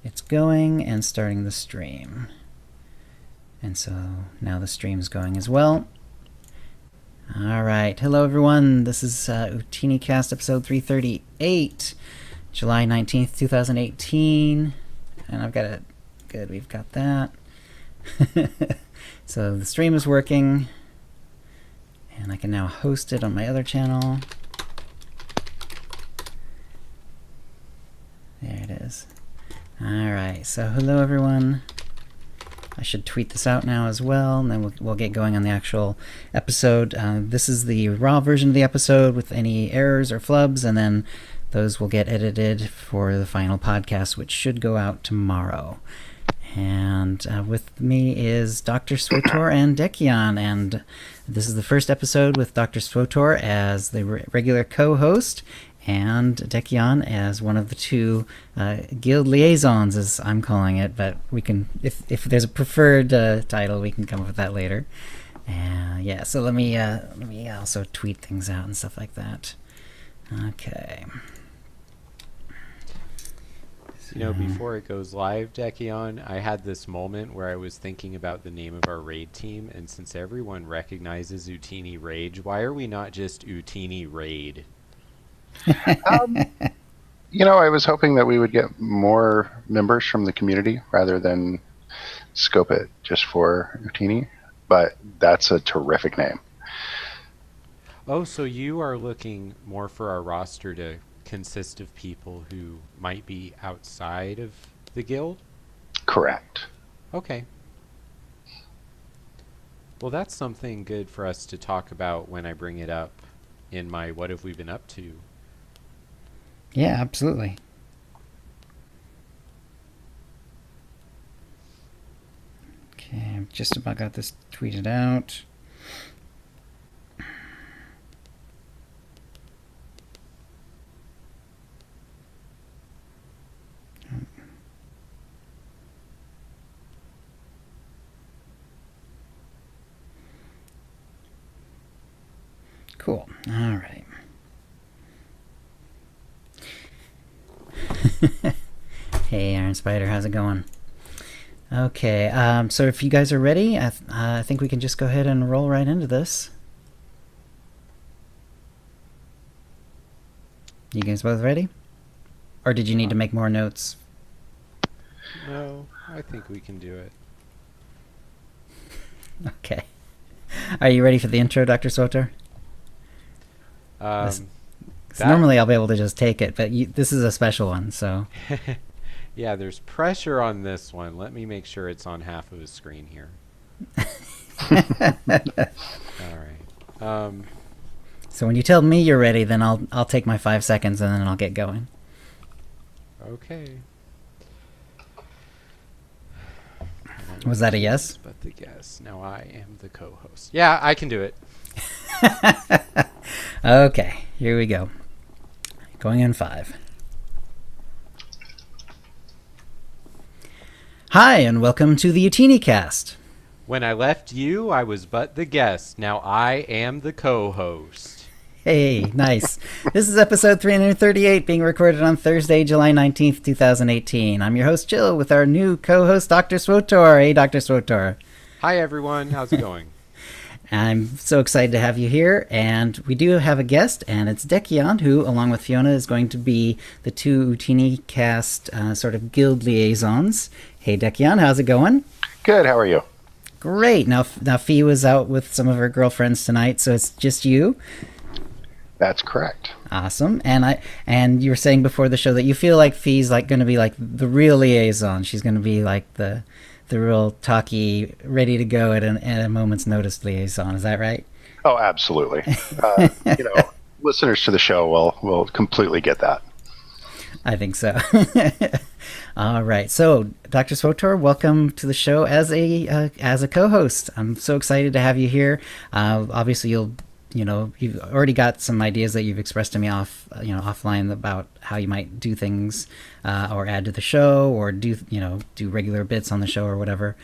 It's going and starting the stream. And so now the stream's going as well. All right. Hello, everyone. This is OotiniCast episode 338, July 19th, 2018. And I've got it. Good, we've got that. So the stream is working. And I can now host it on my other channel. There it is. All right. So hello, everyone. I should tweet this out now as well, and then we'll get going on the actual episode. This is the raw version of the episode with any errors or flubs, and then those will get edited for the final podcast, which should go out tomorrow. And with me is Dr. Swotor and Dekion, and this is the first episode with Dr. Swotor as the regular co-host, and Dekion as one of the two guild liaisons, as I'm calling it. But we can, if there's a preferred title, we can come up with that later. Yeah. So let me also tweet things out and stuff like that. Okay. You know, before it goes live, Dekion, I had this moment where I was thinking about the name of our raid team, and since everyone recognizes Utini Rage, why are we not just Utini Raid? I was hoping that we would get more members from the community rather than scope it just for Utini, but that's a terrific name. Oh, so you are looking more for our roster to consist of people who might be outside of the guild? Correct. Okay. Well, that's something good for us to talk about when I bring it up in my What Have We Been Up To? Yeah, absolutely. Okay, I've just about got this tweeted out. Cool. All right. Hey, Iron Spider, how's it going? Okay, so if you guys are ready, I think we can just go ahead and roll right into this. You guys both ready? Or did you need to make more notes? No, I think we can do it. Okay. Are you ready for the intro, Dr. Swotor? Normally I'll be able to just take it, but this is a special one, so... Yeah, there's pressure on this one. Let me make sure it's on half of his screen here. All right. So when you tell me you're ready, then I'll take my 5 seconds and then I'll get going. Okay. Was that a yes? But the guess. Now I am the co-host. Yeah, I can do it. Okay, here we go. Going in 5. Hi, and welcome to the OotiniCast. When I left you, I was but the guest. Now I am the co-host. Hey, nice. This is episode 338 being recorded on Thursday, July 19th, 2018. I'm your host, Jill, with our new co-host, Dr. Swotor. Hey, Dr. Swotor. Hi, everyone. How's it going? I'm so excited to have you here, and we do have a guest, and it's Dekion, who, along with Fiona, is going to be the two OotiniCast sort of guild liaisons. Hey, Dekion, how's it going? Good, how are you? Great. Now Fee was out with some of her girlfriends tonight, so it's just you? That's correct. Awesome. And you were saying before the show that you feel like Fee's like going to be like the real liaison. She's going to be like the real talky, ready to go at a moment's notice liaison. Is that right? Oh, absolutely. Listeners to the show will completely get that. I think so. All right. So, Dr. Swotor, welcome to the show as a co-host. I'm so excited to have you here. Obviously, you've already got some ideas that you've expressed to me offline about how you might do things or add to the show or do regular bits on the show or whatever.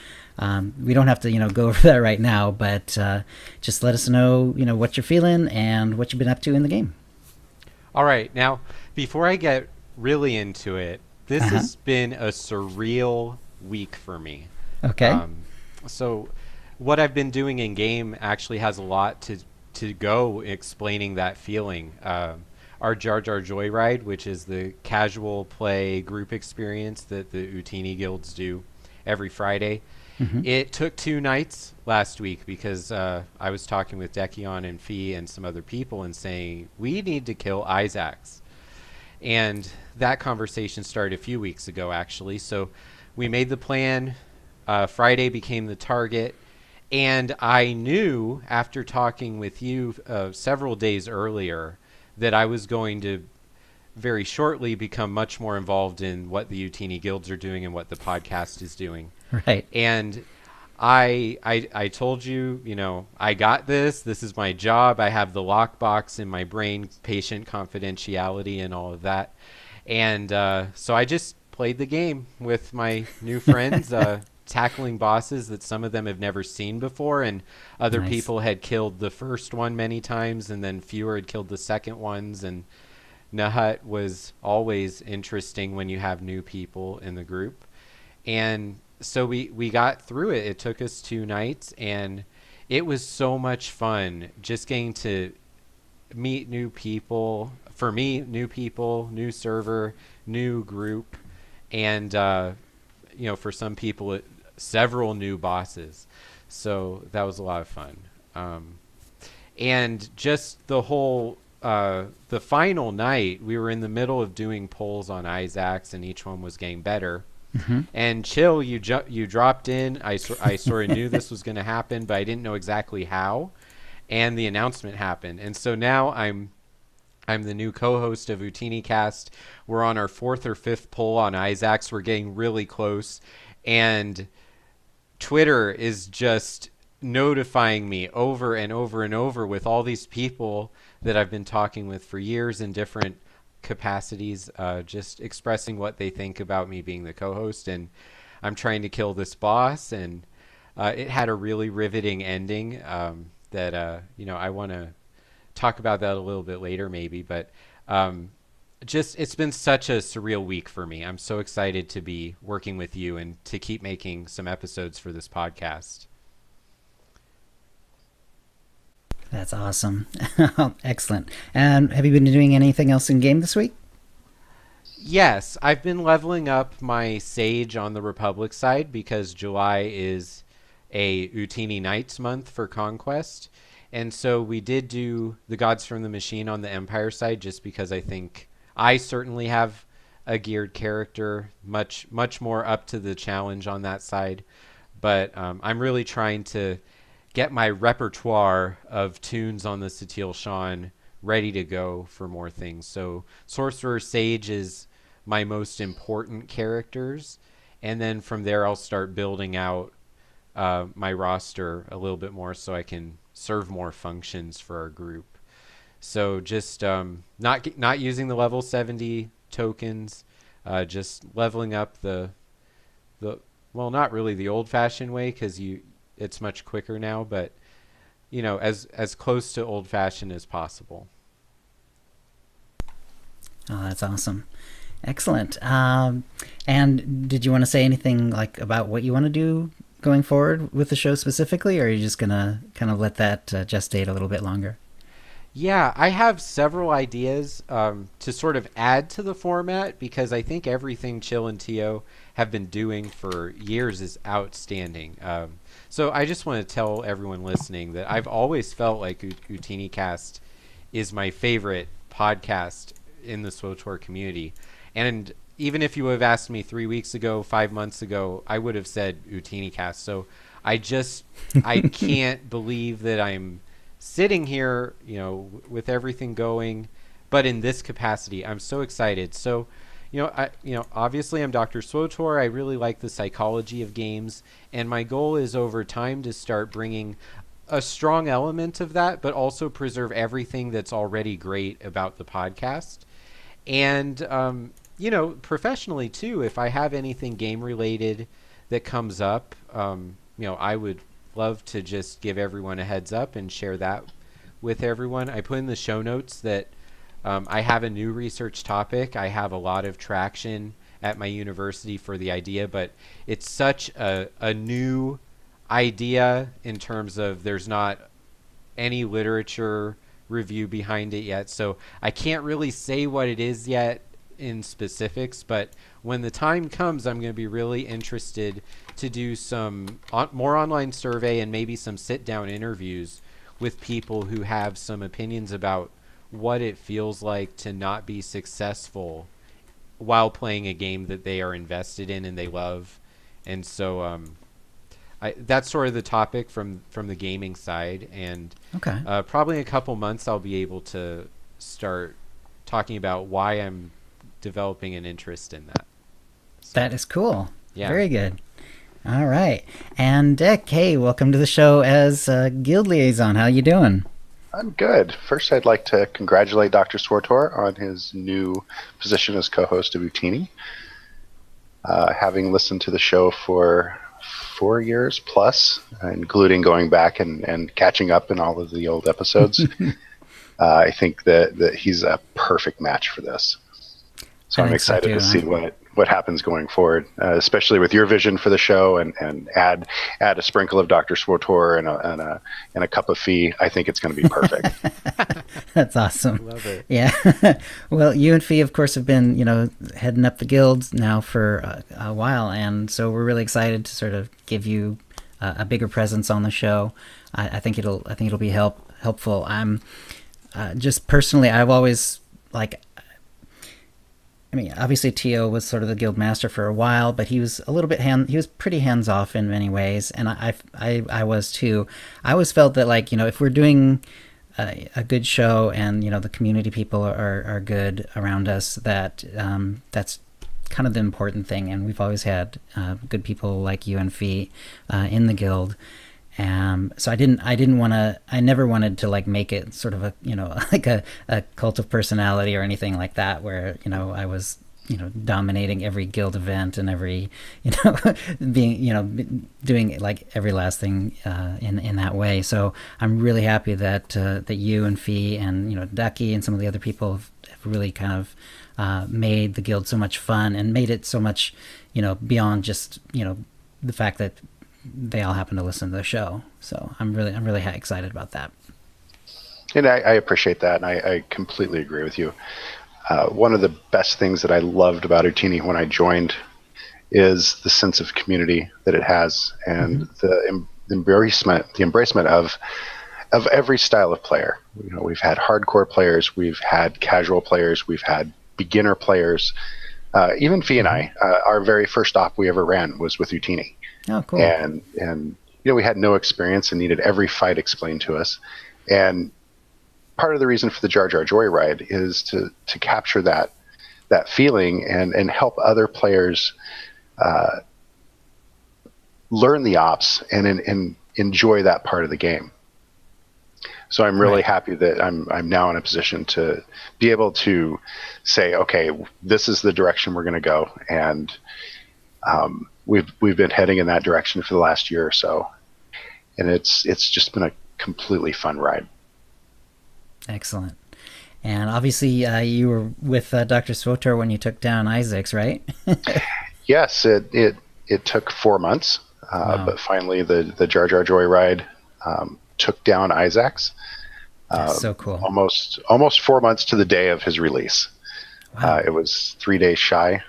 We don't have to go over that right now, but just let us know what you're feeling and what you've been up to in the game. All right. Now, before I get really into it, This has been a surreal week for me. Okay. So what I've been doing in game actually has a lot to go explaining that feeling. Our Jar Jar Joyride, which is the casual play group experience that the Utini guilds do every Friday. It took 2 nights last week because I was talking with Dekion and Fee and some other people and saying, we need to kill Isaacs. And that conversation started a few weeks ago, actually. So we made the plan. Friday became the target. And I knew after talking with you several days earlier that I was going to very shortly become much more involved in what the Utini guilds are doing and what the podcast is doing. Right. And I told you, I got this. This is my job. I have the lockbox in my brain, patient confidentiality and all of that. And so I just played the game with my new friends, tackling bosses that some of them have never seen before. And other people had killed the first one many times, and then fewer had killed the second ones. And Nahut was always interesting when you have new people in the group. And so we got through it. It took us 2 nights, and it was so much fun just getting to meet new people. For me, new people, new server, new group, and for some people, several new bosses. So that was a lot of fun. And just the whole the final night, we were in the middle of doing polls on Isaacs, and each one was getting better. And Chill, you dropped in. I sort of knew this was going to happen, but I didn't know exactly how. And the announcement happened. And so now I'm the new co-host of OotiniCast. We're on our 4th or 5th poll on Isaacs. We're getting really close. And Twitter is just notifying me over and over and over with all these people that I've been talking with for years in different capacities, just expressing what they think about me being the co-host. And I'm trying to kill this boss, and it had a really riveting ending that I want to talk about that a little bit later maybe, but it's been such a surreal week for me. I'm so excited to be working with you and to keep making some episodes for this podcast. That's awesome. Excellent. And have you been doing anything else in game this week? Yes, I've been leveling up my Sage on the Republic side because July is a Utini Nights month for Conquest. And so we did do the Gods from the Machine on the Empire side just because I think I certainly have a geared character, much more up to the challenge on that side. But I'm really trying to get my repertoire of tunes on the Satil Shan ready to go for more things. So Sorcerer Sage is my most important characters, and then from there I'll start building out my roster a little bit more so I can serve more functions for our group. So just not using the level 70 tokens, just leveling up the well, not really the old-fashioned way because it's much quicker now, but as close to old-fashioned as possible. Oh, that's awesome. Excellent. And did you want to say anything about what you want to do going forward with the show specifically, or are you just gonna kind of let that gestate a little bit longer? Yeah, I have several ideas to sort of add to the format because I think everything Chill and Tio have been doing for years is outstanding. So I just want to tell everyone listening that I've always felt like OotiniCast is my favorite podcast in the SWTOR community. And even if you would have asked me 3 weeks ago, 5 months ago, I would have said OotiniCast. So I can't believe that I'm sitting here, with everything going, but in this capacity, I'm so excited. So, obviously I'm Dr. SWTOR. I really like the psychology of games, and my goal is over time to start bringing a strong element of that, but also preserve everything that's already great about the podcast. And, professionally too, if I have anything game related that comes up, I would love to just give everyone a heads up and share that with everyone. I put in the show notes that I have a new research topic. I have a lot of traction at my university for the idea, but it's such a new idea in terms of there's not any literature review behind it yet. So I can't really say what it is yet in specifics, but when the time comes, I'm going to be really interested to do some more online survey and maybe some sit-down interviews with people who have some opinions about what it feels like to not be successful while playing a game that they are invested in and they love. And so that's sort of the topic from the gaming side. And Okay. probably in a couple months I'll be able to start talking about why I'm developing an interest in that. So, That is cool. Yeah. Very good. All right. And Dick, hey, welcome to the show as guild liaison. How you doing? I'm good. First, I'd like to congratulate Dr. Swartor on his new position as co-host of Utini. Having listened to the show for 4 years plus, including going back and catching up in all of the old episodes, I think that he's a perfect match for this. So I'm excited to see what happens going forward, especially with your vision for the show, and add a sprinkle of Dr. Swartor and a cup of Fee. I think it's going to be perfect. That's awesome. Love it. Yeah. Well, you and Fee, of course, have been, heading up the guilds now for a while, and so we're really excited to sort of give you a bigger presence on the show. I think it'll be helpful. I'm just personally, I've always obviously Tio was sort of the guild master for a while, but he was a little bit he was pretty hands off in many ways, and I was too. I always felt that if we're doing a good show and the community people are good around us, that that's kind of the important thing. And we've always had good people like you and Fee in the guild. So I never wanted to make it sort of a cult of personality or anything like that, where, I was, dominating every guild event and every, being, doing every last thing, in that way. So I'm really happy that you and Fee and, Ducky and some of the other people have really kind of, made the guild so much fun and made it so much, beyond just, the fact that they all happen to listen to the show. So I'm really excited about that. And I appreciate that, and I completely agree with you. One of the best things that I loved about Utini when I joined is the sense of community that it has, and the embracement of every style of player. We've had hardcore players, we've had casual players, we've had beginner players. Even Fee and I, our very first op we ever ran was with Utini. Oh, cool. And we had no experience and needed every fight explained to us. And part of the reason for the Jar Jar Joyride is to capture that feeling and help other players learn the ops and enjoy that part of the game. So I'm really happy that I'm now in a position to be able to say, okay, this is the direction we're going to go, and we've been heading in that direction for the last year or so, and it's just been a completely fun ride. Excellent. And obviously, you were with Dr. Swotor when you took down Isaacs, right? Yes, it took 4 months, Wow. but finally the Jar Jar Joyride took down Isaacs. That's so cool. Almost 4 months to the day of his release. Wow. It was 3 days shy.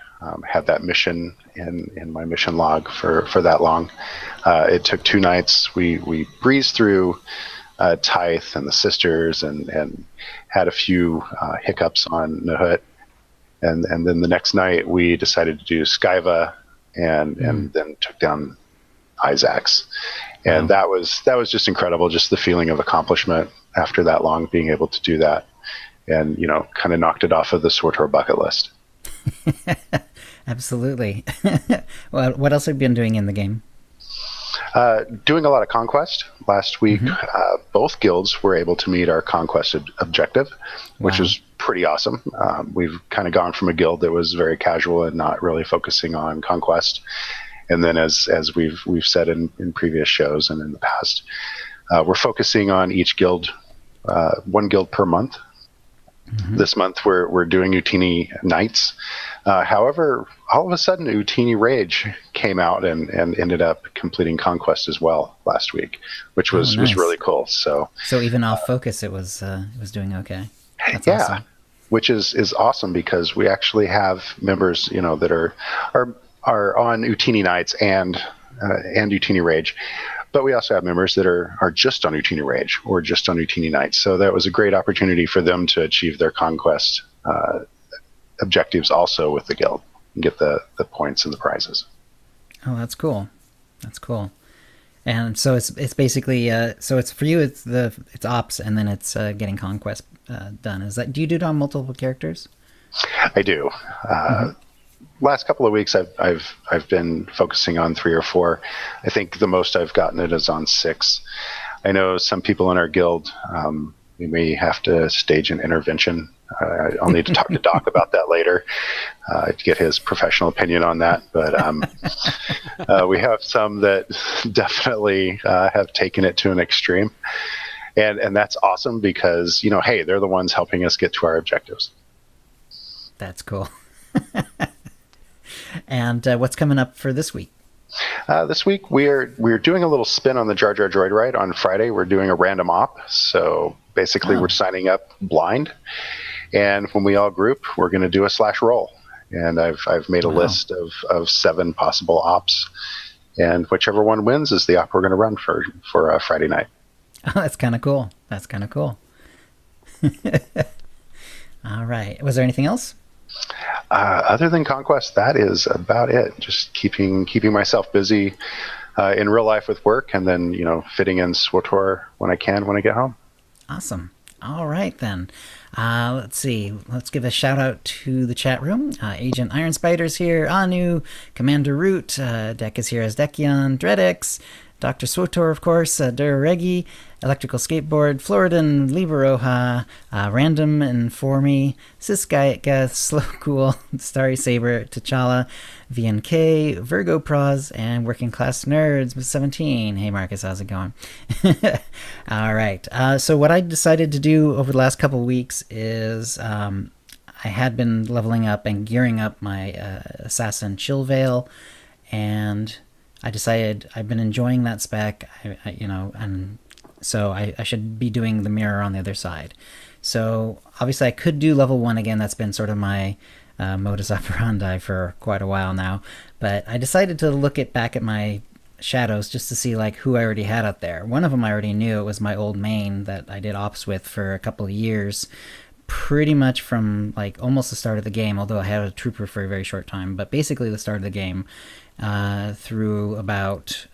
Had that mission in my mission log for that long. It took 2 nights. We breezed through Tithe and the Sisters and had a few hiccups on Nahut. And then the next night we decided to do Skyva and then took down Isaacs. And that was just incredible, just the feeling of accomplishment after that long, being able to do that, and kind of knocked it off of the Swartor bucket list. Absolutely. Well, what else have you been doing in the game? Doing a lot of conquest. Last week, both guilds were able to meet our conquest objective, which was pretty awesome. We've kind of gone from a guild that was very casual and not really focusing on conquest. And then as we've said in previous shows and in the past, we're focusing on each guild, one guild per month. This month we're doing Utini Nights. However, all of a sudden Utini Rage came out and ended up completing Conquest as well last week, which was really cool. So even off focus, it was doing okay. That's yeah, awesome. Which is awesome because we actually have members, that are on Utini Nights and Utini Rage. But we also have members that are just on Utini Rage or just on Utini Nights. So that was a great opportunity for them to achieve their Conquest objectives also with the guild and get the points and the prizes. Oh, that's cool. That's cool. And so it's basically so it's for you it's ops and then it's getting Conquest done. Do you do it on multiple characters? I do. Last couple of weeks, I've been focusing on 3 or 4. I think the most I've gotten it is on 6. I know some people in our guild. We may have to stage an intervention. I'll need to talk to Doc about that later to get his professional opinion on that. But we have some that definitely have taken it to an extreme, and that's awesome because hey, they're the ones helping us get to our objectives. That's cool. And what's coming up for this week? This week we're doing a little spin on the Jar Jar Droid Ride on Friday. We're doing a random op. So basically we're signing up blind. And when we all group, we're going to do a /roll. And I've made a list of 7 possible ops. And whichever one wins is the op we're going to run for Friday night. Oh, that's kind of cool. That's kind of cool. All right. Was there anything else? Other than Conquest, that is about it. Just keeping myself busy in real life with work, and then fitting in SWTOR when I get home. Awesome. All right then. Let's see. Let's give a shout out to the chat room. Agent Iron Spider's here. Anu, Commander Root, Deck is here as Dekion, Dreadix, Dr. SWTOR, of course, Duraregi, Electrical Skateboard, Floridan, Liberoha, Random Informi, Siskaika, Slow Cool, Starry Saber, T'Challa, VNK, Virgo Pros, and Working Class Nerds with 17. Hey Marcus, how's it going? All right. So what I decided to do over the last couple of weeks is I had been leveling up and gearing up my Assassin Chillvale, and I decided I've been enjoying that spec, and so I should be doing the mirror on the other side. So obviously I could do level 1 again. That's been sort of my modus operandi for quite a while now. But I decided to look back at my shadows just to see like who I already had out there. One of them I already knew. It was my old main that I did ops with for a couple of years, pretty much from like almost the start of the game, although I had a trooper for a very short time, but basically the start of the game through about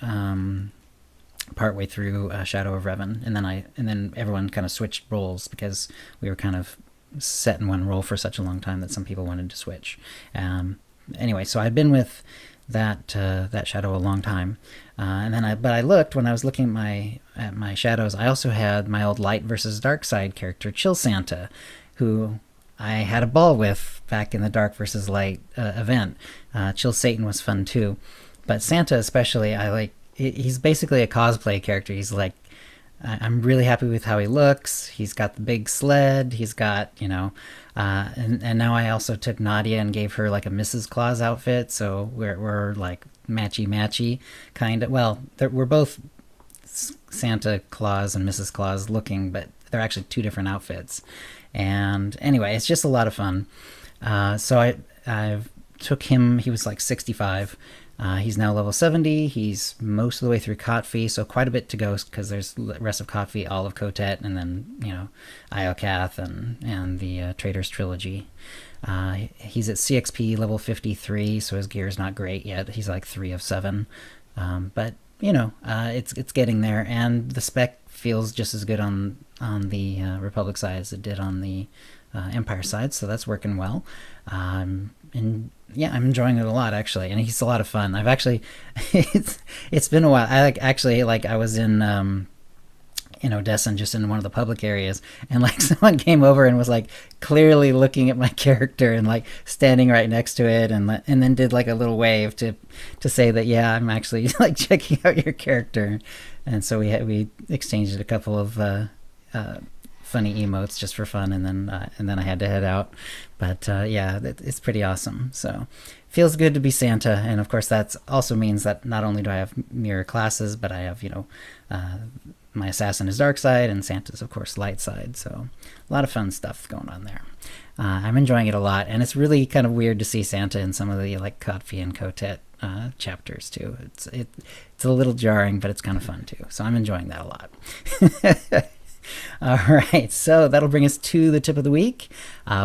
partway through Shadow of Revan, and then everyone kind of switched roles because we were kind of set in one role for such a long time that some people wanted to switch. Anyway, so I'd been with that Shadow a long time, and then but I looked when I was looking at my shadows. I also had my old Light versus Dark Side character, Chill Santa, who I had a ball with back in the Dark versus Light event. Chill Satan was fun too, but Santa especially, I like. He's basically a cosplay character. He's like, I'm really happy with how he looks. He's got the big sled. He's got, and now I also took Nadia and gave her like a Mrs. Claus outfit. So we're like matchy kind of. Well, we're both Santa Claus and Mrs. Claus looking, but they're actually 2 different outfits. And anyway, it's just a lot of fun. So I took him. He was like 65. He's now level 70. He's most of the way through Kotfi, so quite a bit to go because there's the rest of Kotfi, all of Kotet, and then, Iokath and the Trader's Trilogy. He's at CXP level 53, so his gear's not great yet. He's like 3 of 7. But, it's getting there, and the spec feels just as good on the Republic side as it did on the Empire side, so that's working well. And yeah, I'm enjoying it a lot actually, and he's a lot of fun. I've actually, it's been a while. I was in Odessa, and just in one of the public areas, and like someone came over and was like clearly looking at my character and like standing right next to it, and then did like a little wave to say that yeah, I'm actually like checking out your character, and so we exchanged a couple of funny emotes just for fun, and then I had to head out. But yeah, it's pretty awesome. So feels good to be Santa, and of course that also means that not only do I have mirror classes, but I have my assassin is dark side, and Santa's of course light side. So a lot of fun stuff going on there. I'm enjoying it a lot, and it's really kind of weird to see Santa in some of the like Kotfi and Kotet chapters too. It's a little jarring, but it's kind of fun too. So I'm enjoying that a lot. All right, so that'll bring us to the tip of the week.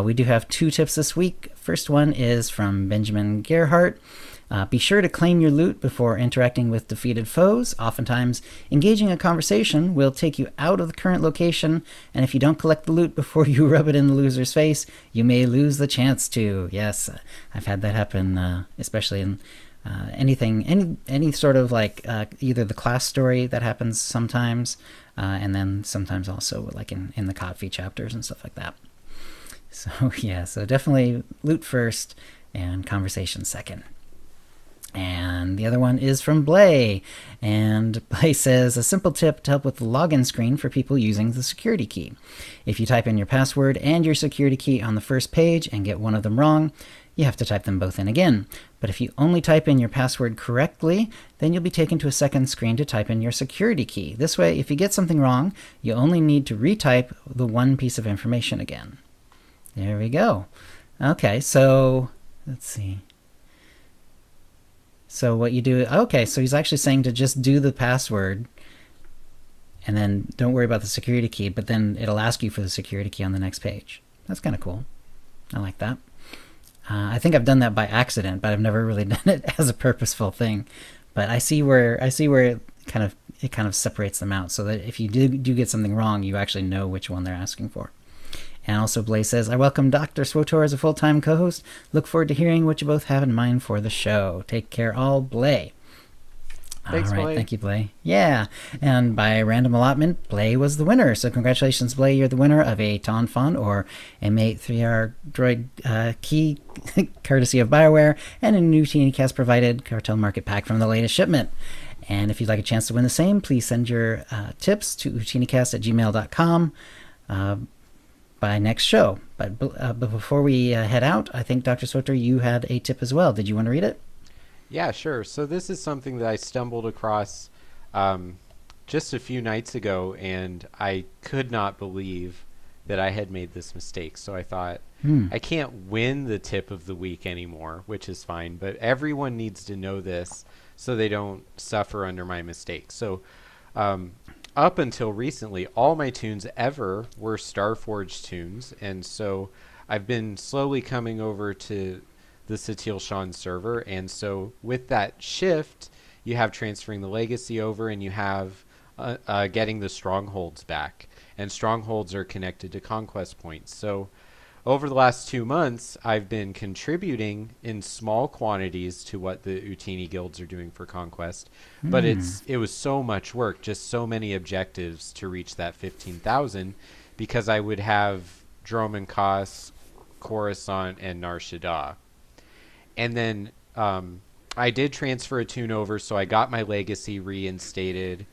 We do have 2 tips this week. First one is from Benjamin Gerhardt. Be sure to claim your loot before interacting with defeated foes. Oftentimes, engaging a conversation will take you out of the current location, and if you don't collect the loot before you rub it in the loser's face, you may lose the chance to. Yes, I've had that happen, especially in any sort of like either the class story that happens sometimes, and then sometimes also like in the Kotfi chapters and stuff like that. So yeah, so definitely loot first and conversation second. And the other one is from Blay, and Blay says, a simple tip to help with the login screen for people using the security key. If you type in your password and your security key on the first page and get one of them wrong, you have to type them both in again. But if you only type in your password correctly, then you'll be taken to a second screen to type in your security key. This way, if you get something wrong, you only need to retype the one piece of information again. There we go. Okay, so let's see. So what you do, okay, so he's actually saying to just do the password and then don't worry about the security key, but then it'll ask you for the security key on the next page. That's kind of cool. I like that. I think I've done that by accident, but I've never really done it as a purposeful thing. But I see where it kind of separates them out, so that if you do get something wrong, you actually know which one they're asking for. And also Blaze says, I welcome Dr. Swotor as a full-time co-host. Look forward to hearing what you both have in mind for the show. Take care all, Blay. Thanks, all right, Blay. Thank you, Blay. Yeah, and by random allotment, Blay was the winner. So congratulations, Blay. You're the winner of a Tonfon or M83R droid key, courtesy of BioWare, and a new OotiniCast provided Cartel Market Pack from the latest shipment. And if you'd like a chance to win the same, please send your tips to OotiniCast@gmail.com. By next show. But before we head out, I think, Dr. Swotor, you had a tip as well. Did you want to read it? Yeah, sure. So this is something that I stumbled across just a few nights ago, and I could not believe that I had made this mistake. So I thought, I can't win the tip of the week anymore, which is fine, but everyone needs to know this so they don't suffer under my mistake. So up until recently, all my tunes ever were Starforged tunes, and so I've been slowly coming over to the Satil Shan server, and so with that shift, you have transferring the legacy over, and you have getting the strongholds back, and strongholds are connected to conquest points. So over the last 2 months, I've been contributing in small quantities to what the Utini guilds are doing for conquest, but it was so much work, just so many objectives to reach that 15,000, because I would have Droman Kos, Coruscant, and Nar Shaddaa. And then I did transfer a tune over, so I got my legacy reinstated.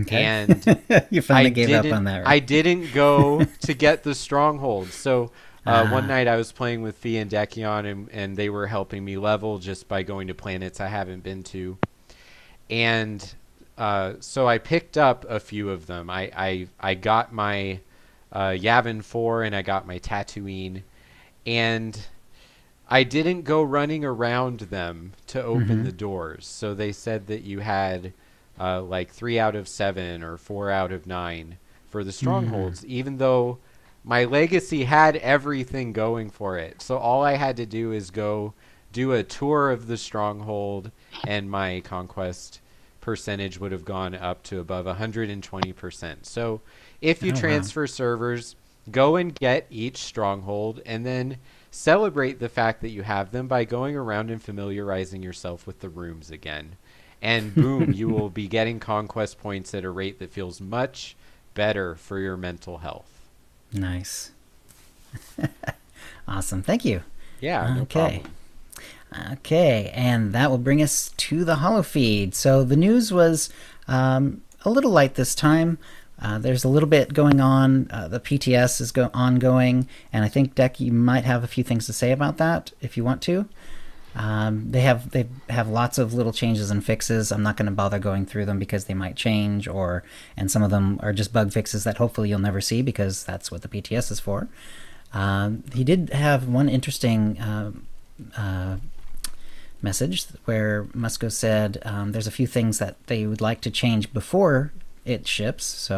Okay. And you finally gave up on that, right? I didn't go to get the stronghold. So one night I was playing with Fee and Dekion, and they were helping me level just by going to planets I haven't been to. And so I picked up a few of them. I got my Yavin 4, and I got my Tatooine. And I didn't go running around them to open the doors. So they said that you had like 3 out of 7 or 4 out of 9 for the strongholds, even though my legacy had everything going for it. So all I had to do is go do a tour of the stronghold, and my conquest percentage would have gone up to above 120%. So if you transfer servers, go and get each stronghold, and then celebrate the fact that you have them by going around and familiarizing yourself with the rooms again. And boom, you will be getting conquest points at a rate that feels much better for your mental health. Nice. Awesome. Thank you. Yeah, no problem. Okay, and that will bring us to the holo feed. So the news was a little light this time. There's a little bit going on. The PTS is ongoing, and I think, Deck, you might have a few things to say about that if you want to. They have lots of little changes and fixes. I'm not going to bother going through them because they might change, and some of them are just bug fixes that hopefully you'll never see because that's what the PTS is for. He did have one interesting message where Musco said there's a few things that they would like to change before it ships,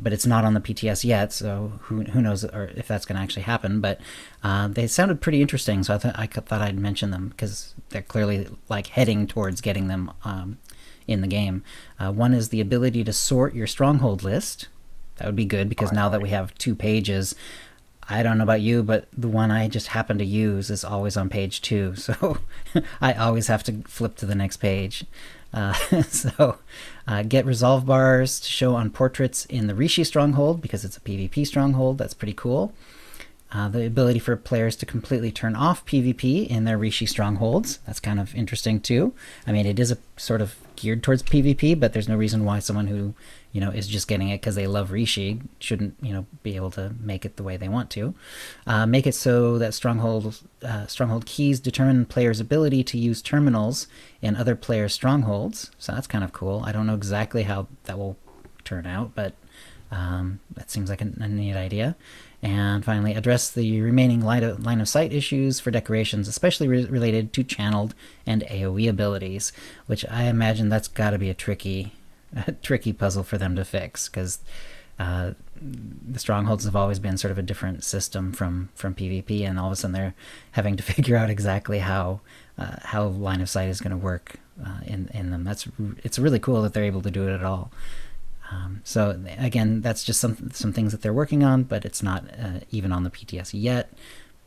but it's not on the PTS yet, so who knows if that's going to actually happen. But they sounded pretty interesting, so I thought I'd mention them because they're clearly like heading towards getting them in the game. One is the ability to sort your stronghold list. That would be good because now that we have 2 pages, I don't know about you, but the one I just happen to use is always on page 2, so I always have to flip to the next page. Get resolve bars to show on portraits in the Rishi stronghold because it's a PvP stronghold. That's pretty cool. The ability for players to completely turn off PvP in their Rishi strongholds. That's kind of interesting too. I mean, it is a sort of geared towards PvP, but there's no reason why someone who, is just getting it because they love Rishi shouldn't, be able to make it the way they want to. Make it so that stronghold keys determine players' ability to use terminals in other players' strongholds. So that's kind of cool. I don't know exactly how that will turn out, but that seems like a neat idea. And finally, address the remaining line of sight issues for decorations, especially related to channeled and AoE abilities, which I imagine that's got to be a tricky puzzle for them to fix, because the strongholds have always been sort of a different system from PvP, and all of a sudden they're having to figure out exactly how line of sight is going to work in them. It's really cool that they're able to do it at all. So again, that's just some things that they're working on, but it's not even on the PTS yet.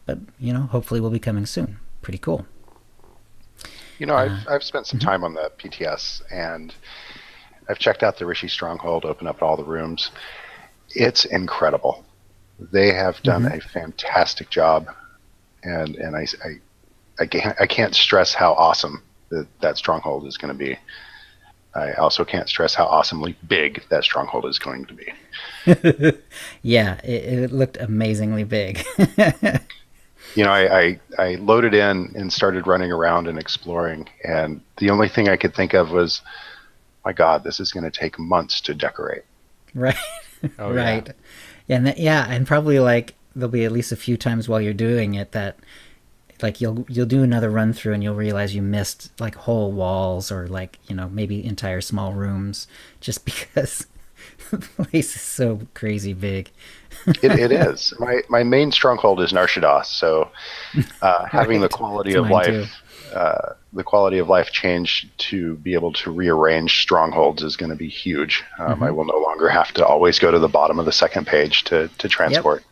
But hopefully will be coming soon. Pretty cool. I've spent some time on the PTS, and I've checked out the Rishi Stronghold, opened up all the rooms. It's incredible. They have done a fantastic job, and I can't stress how awesome that stronghold is going to be. I also can't stress how awesomely big that stronghold is going to be. Yeah, it looked amazingly big. I loaded in and started running around and exploring, and the only thing I could think of was, my God, this is going to take months to decorate. Right. Oh, right. Yeah. And probably there'll be at least a few times while you're doing it that you'll do another run through and you'll realize you missed whole walls or maybe entire small rooms just because the place is so crazy big. It is. My main stronghold is Narshadas, so having the quality of life change to be able to rearrange strongholds is going to be huge. I will no longer have to always go to the bottom of the second page to transport.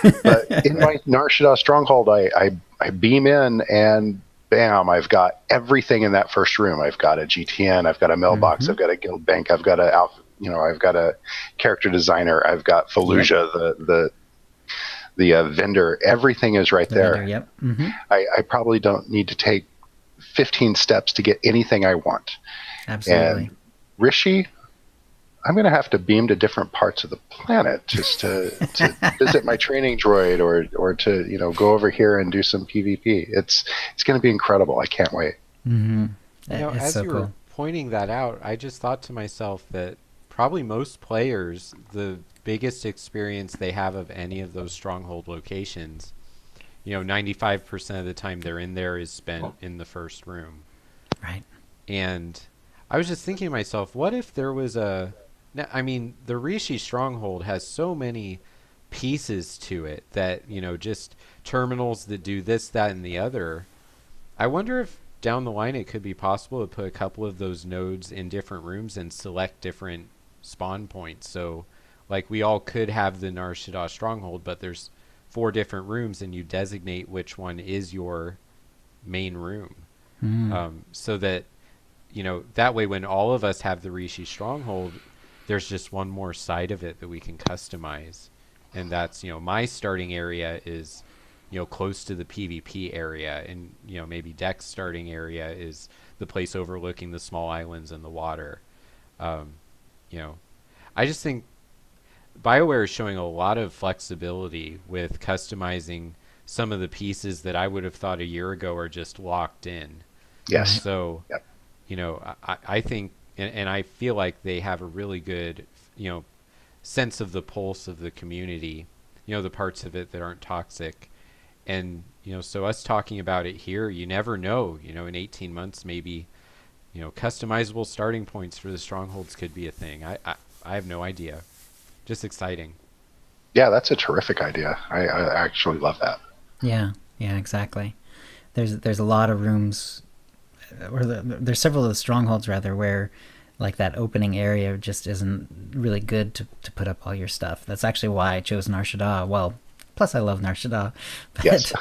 Yep. But in my Narshadas stronghold, I beam in and bam, I've got everything in that first room. I've got a GTN, I've got a mailbox, I've got a guild bank, I've got I've got a character designer, I've got Fallujah, the vendor. Everything is right there. Vendor, yep. I probably don't need to take 15 steps to get anything I want. Absolutely. And Rishi, I'm going to have to beam to different parts of the planet just to visit my training droid or to go over here and do some PvP. It's going to be incredible. I can't wait. As so you cool. were pointing that out, I just thought to myself that probably most players, the biggest experience they have of any of those stronghold locations, 95% of the time they're in there is spent in the first room. Right. And I was just thinking to myself, what if there was the Rishi stronghold has so many pieces to it that, just terminals that do this, that, and the other. I wonder if down the line it could be possible to put a couple of those nodes in different rooms and select different spawn points. So, we all could have the Narshadas stronghold, but there's 4 different rooms and you designate which one is your main room. So that, that way when all of us have the Rishi stronghold, there's just one more side of it that we can customize. And that's, my starting area is, close to the PvP area, and, maybe Deck's starting area is the place overlooking the small islands and the water. I just think BioWare is showing a lot of flexibility with customizing some of the pieces that I would have thought a year ago are just locked in. Yes. So, Yep. I think, and I feel like they have a really good, sense of the pulse of the community, the parts of it that aren't toxic. And, so us talking about it here, you never know, in 18 months, maybe, customizable starting points for the strongholds could be a thing. I have no idea. Just exciting. Yeah, that's a terrific idea. I actually love that. Yeah, exactly. There's a lot of rooms, or there's several of the strongholds rather, where like that opening area just isn't really good to put up all your stuff. That's actually why I chose Nar Shaddaa. Well, plus I love Nar Shaddaa, but Yes.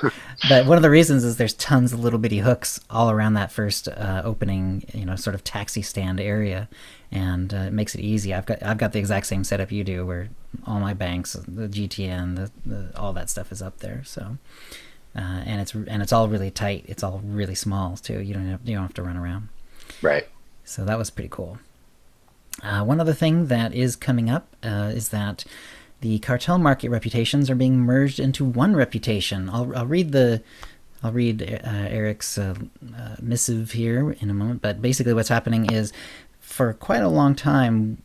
but one of the reasons is there's tons of little bitty hooks all around that first opening, sort of taxi stand area, and it makes it easy. I've got the exact same setup you do, where all my banks, the GTN, all that stuff is up there. So, and it's all really tight. It's all really small too. You don't have to run around. Right. So that was pretty cool. One other thing that is coming up is that the cartel market reputations are being merged into one reputation. I'll read Eric's missive here in a moment, but basically what's happening is, for quite a long time,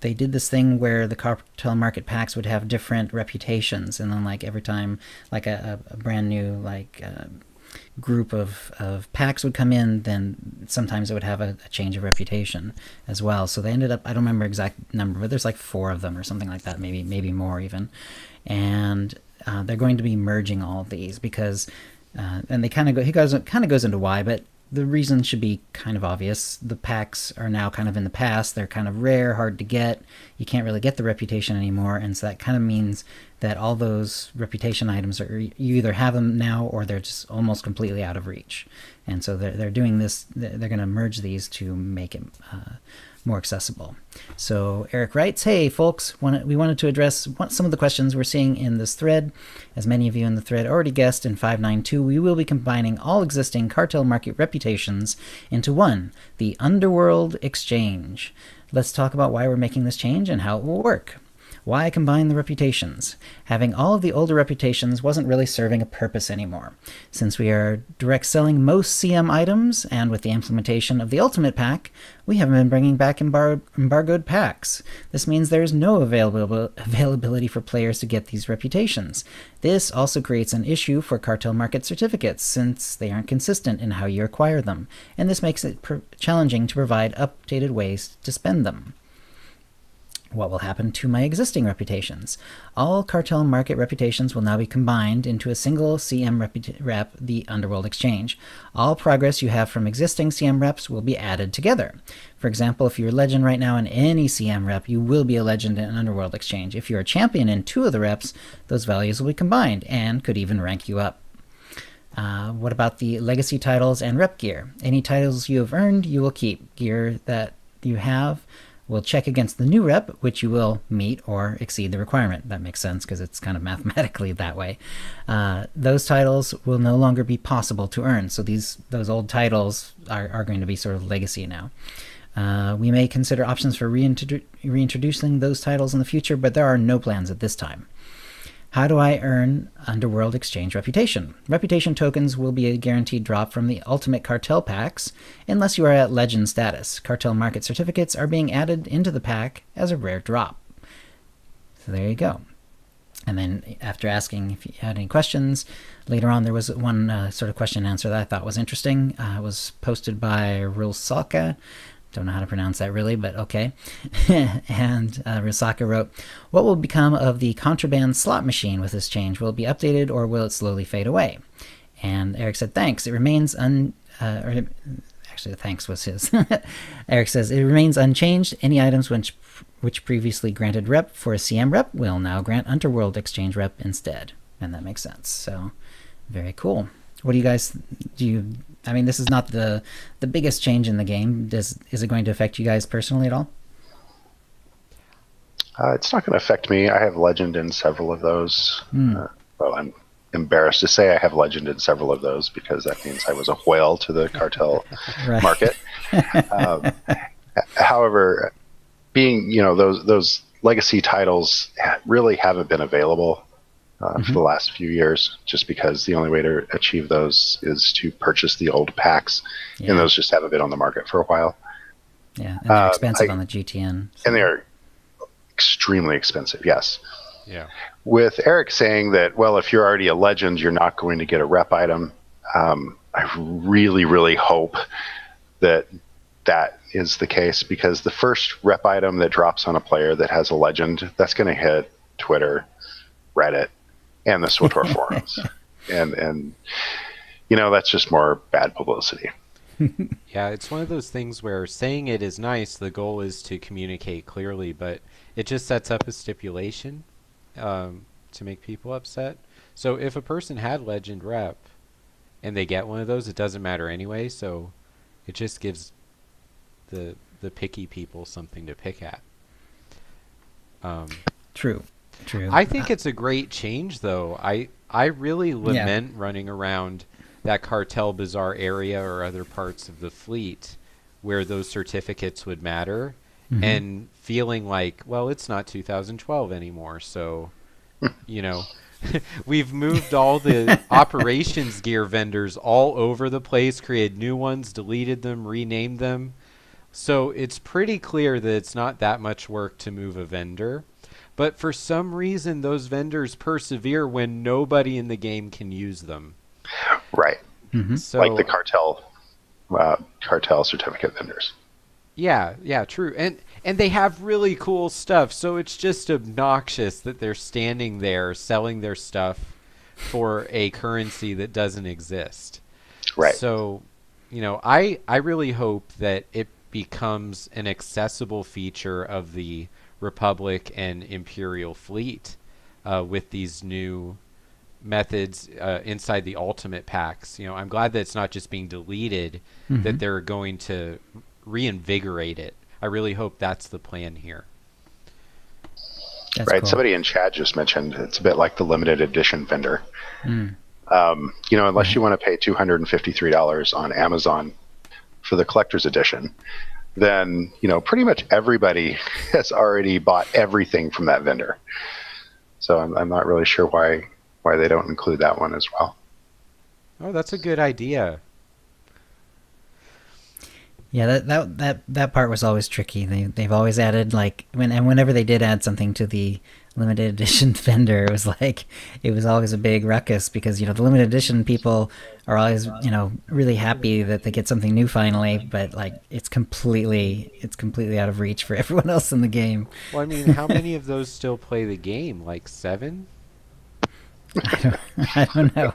they did this thing where the cartel market packs would have different reputations, and then like every time like a brand new group of packs would come in, then sometimes it would have a change of reputation as well. So they ended up, I don't remember exact number, but there's like 4 of them or something like that, maybe more even. And they're going to be merging all of these because, and he kind of goes into why, but the reason should be kind of obvious. The packs are now kind of in the past. They're kind of rare, hard to get. You can't really get the reputation anymore, and so that kind of means that all those reputation items you either have them now or they're just almost completely out of reach. And so they're doing this. They're going to merge these to make it more accessible. So Eric writes, "Hey folks, we wanted to address some of the questions we're seeing in this thread. As many of you in the thread already guessed, in 592 we will be combining all existing cartel market reputations into one, the Underworld Exchange. Let's talk about why we're making this change and how it will work. Why combine the reputations? Having all of the older reputations wasn't really serving a purpose anymore. Since we are direct selling most CM items, and with the implementation of the Ultimate Pack, we haven't been bringing back embargoed packs. This means there is no availability for players to get these reputations. This also creates an issue for cartel market certificates, since they aren't consistent in how you acquire them, and this makes it challenging to provide updated ways to spend them. What will happen to my existing reputations? All cartel market reputations will now be combined into a single CM rep, the Underworld Exchange. All progress you have from existing CM reps will be added together. For example, if you're a legend right now in any CM rep, you will be a legend in Underworld Exchange. If you're a champion in 2 of the reps, those values will be combined and could even rank you up. What about the legacy titles and rep gear? Any titles you have earned, you will keep. Gear that you have will check against the new rep, which you will meet or exceed the requirement. That makes sense because it's kind of mathematically that way. Those titles will no longer be possible to earn. So those old titles are going to be sort of legacy now. We may consider options for reintroducing those titles in the future, but there are no plans at this time. How do I earn Underworld Exchange reputation? Reputation tokens will be a guaranteed drop from the Ultimate Cartel packs unless you are at Legend status. Cartel market certificates are being added into the pack as a rare drop. So there you go. And then after asking if you had any questions, later on there was one sort of question and answer that I thought was interesting. It was posted by Rilsaka. Don't know how to pronounce that really, but okay. And Risaka wrote, "What will become of the contraband slot machine with this change? Will it be updated or will it slowly fade away?" And Eric said, "Thanks. It remains actually, the thanks was his." Eric says, "It remains unchanged. Any items which previously granted rep for a CM rep will now grant Underworld Exchange rep instead." And that makes sense. So very cool. What do you guys I mean, this is not the biggest change in the game. Is it going to affect you guys personally at all? It's not going to affect me. I have Legend in several of those. Well, I'm embarrassed to say I have Legend in several of those because that means I was a whale to the cartel market. However, being those legacy titles really haven't been available for the last few years, just because the only way to achieve those is to purchase the old packs, and those just haven't been on the market for a while. Yeah, and they're expensive on the GTN. So. And they're extremely expensive, yes. Yeah. With Eric saying that, well, if you're already a legend, you're not going to get a rep item, I really, really hope that that is the case, because the first rep item that drops on a player that has a legend, that's going to hit Twitter, Reddit, and the SWTOR forums. And that's just more bad publicity. Yeah, it's one of those things where saying it is nice, the goal is to communicate clearly, but it just sets up a stipulation to make people upset. So if a person had legend rep and they get one of those, it doesn't matter anyway, so it just gives the picky people something to pick at. True. I think it's a great change, though. I really lament running around that Cartel Bazaar area or other parts of the fleet where those certificates would matter, and feeling like, well, it's not 2012 anymore, so, we've moved all the operations gear vendors all over the place, created new ones, deleted them, renamed them. So it's pretty clear that it's not that much work to move a vendor. But for some reason, those vendors persevere when nobody in the game can use them. Right. So, like the cartel certificate vendors. Yeah, true. And they have really cool stuff, so it's just obnoxious that they're standing there selling their stuff for a currency that doesn't exist. Right. So, I really hope that it becomes an accessible feature of the Republic and Imperial fleet with these new methods inside the Ultimate packs. I'm glad that it's not just being deleted, that they're going to reinvigorate it. I really hope that's the plan here. That's right. Cool. Somebody in chat just mentioned it's a bit like the limited edition vendor. Unless you want to pay $253 on Amazon for the collector's edition, then pretty much everybody has already bought everything from that vendor. So I'm not really sure why they don't include that one as well. Oh, that's a good idea. Yeah, that part was always tricky. They've always added whenever they did add something to the limited edition vendor, it was always a big ruckus, because the limited edition people are always really happy that they get something new finally, but it's completely out of reach for everyone else in the game. Well, I mean, how many of those still play the game? Like 7? I don't know.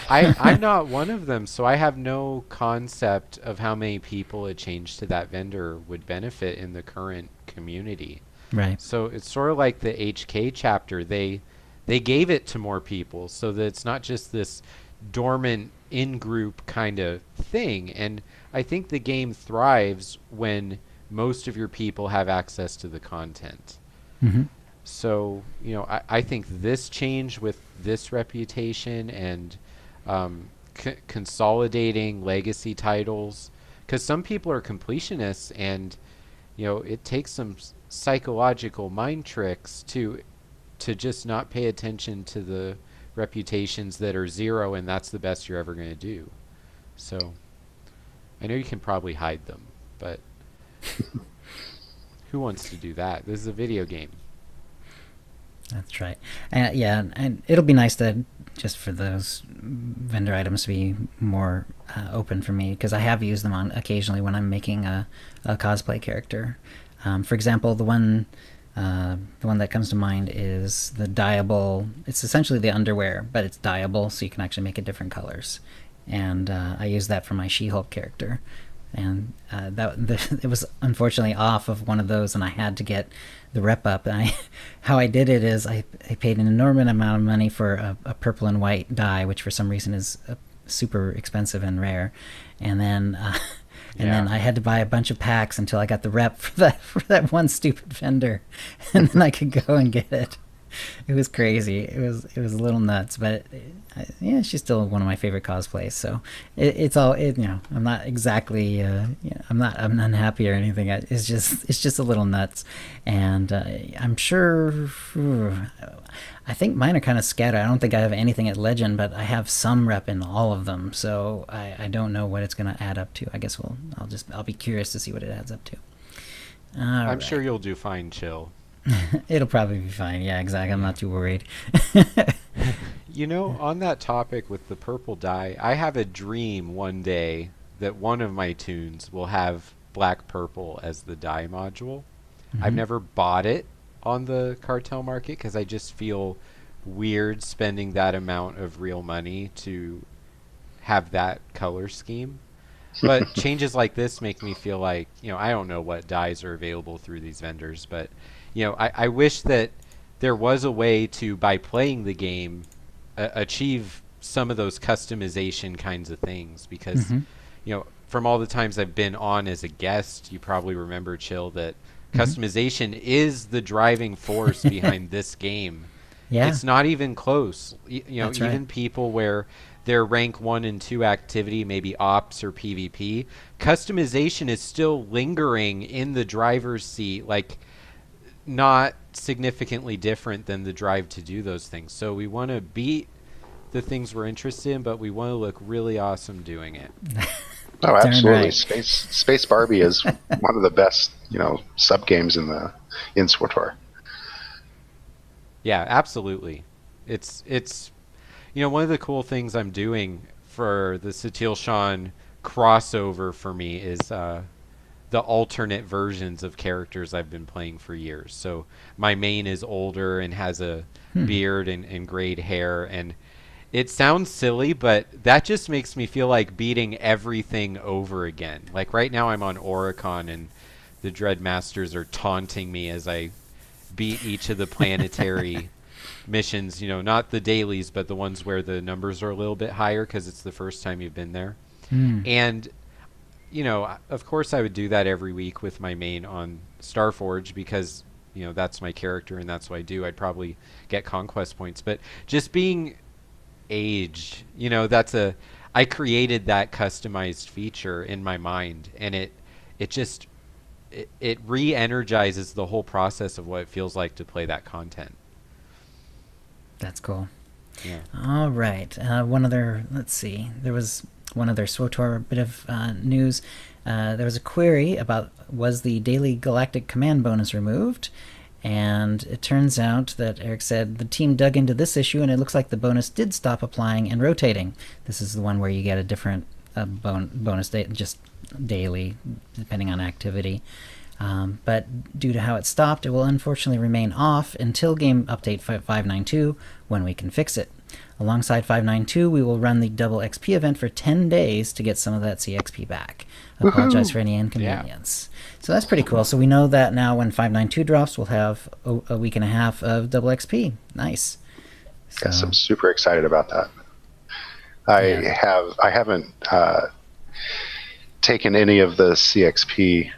I'm not one of them, so I have no concept of how many people a change to that vendor would benefit in the current community. Right. So it's sort of like the HK chapter. They gave it to more people so that it's not just this dormant in-group kind of thing. And I think the game thrives when most of your people have access to the content. So, I think this change with this reputation and consolidating legacy titles, because some people are completionists, and it takes some psychological mind tricks to just not pay attention to the reputations that are 0 and that's the best you're ever going to do. So I know you can probably hide them, but who wants to do that? This is a video game. That's right. And it'll be nice to just for those vendor items to be more open for me, because I have used them on occasionally when I'm making a cosplay character. For example, the one that comes to mind is the dyeable. It's essentially the underwear, but it's dyeable, so you can actually make it different colors. And I use that for my She-Hulk character. And it was unfortunately off of one of those, and I had to get the rep up. And how I did it is I paid an enormous amount of money for a purple and white dye, which for some reason is super expensive and rare. And then then I had to buy a bunch of packs until I got the rep for that one stupid vendor, and then I could go and get it. It was crazy. It was a little nuts, but yeah, she's still one of my favorite cosplays. So it's all I'm not exactly I'm unhappy or anything. It's just a little nuts, and I'm sure. I think mine are kind of scattered. I don't think I have anything at Legend, but I have some rep in all of them. So I don't know what it's going to add up to. I guess I'll be curious to see what it adds up to. I'm sure you'll do fine, Chill. It'll probably be fine. Yeah, exactly. I'm not too worried. On that topic with the purple dye, I have a dream one day that one of my tunes will have black purple as the dye module. I've never bought it on the cartel market because I just feel weird spending that amount of real money to have that color scheme. But changes like this make me feel like, I don't know what dyes are available through these vendors, but I wish that there was a way to, by playing the game, achieve some of those customization kinds of things. Because, from all the times I've been on as a guest, you probably remember, Chill, that customization is the driving force behind this game. Yeah. It's not even close. Even right. People where their rank 1 and 2 activity, maybe ops or PvP, customization is still lingering in the driver's seat, like not significantly different than the drive to do those things. So we want to beat the things we're interested in, but we want to look really awesome doing it. Oh, absolutely. Right. Space Barbie is one of the best, sub games in SWTOR. Yeah, absolutely. It's one of the cool things I'm doing for the Satil Shan crossover for me is the alternate versions of characters I've been playing for years. So my main is older and has a beard and grayed hair, and it sounds silly, but that just makes me feel like beating everything over again. Like right now I'm on Oricon and the Dreadmasters are taunting me as I beat each of the planetary missions, not the dailies, but the ones where the numbers are a little bit higher because it's the first time you've been there. And, of course I would do that every week with my main on Starforge because, that's my character and that's what I do. I'd probably get conquest points. But just being aged, I created that customized feature in my mind, and it re-energizes the whole process of what it feels like to play that content. That's cool. Yeah. All right. Let's see. There was one other SWTOR bit of news. There was a query about, was the daily galactic command bonus removed? And it turns out that Eric said the team dug into this issue and it looks like the bonus did stop applying and rotating. This is the one where you get a different bonus just daily, depending on activity. But due to how it stopped, it will unfortunately remain off until game update 592 when we can fix it. Alongside 592, we will run the double XP event for 10 days to get some of that CXP back. Apologize for any inconvenience. Yeah. So that's pretty cool. So we know that now when 592 drops, we'll have a week and a half of double XP. Nice. So, yes, I'm super excited about that. I haven't taken any of the CXP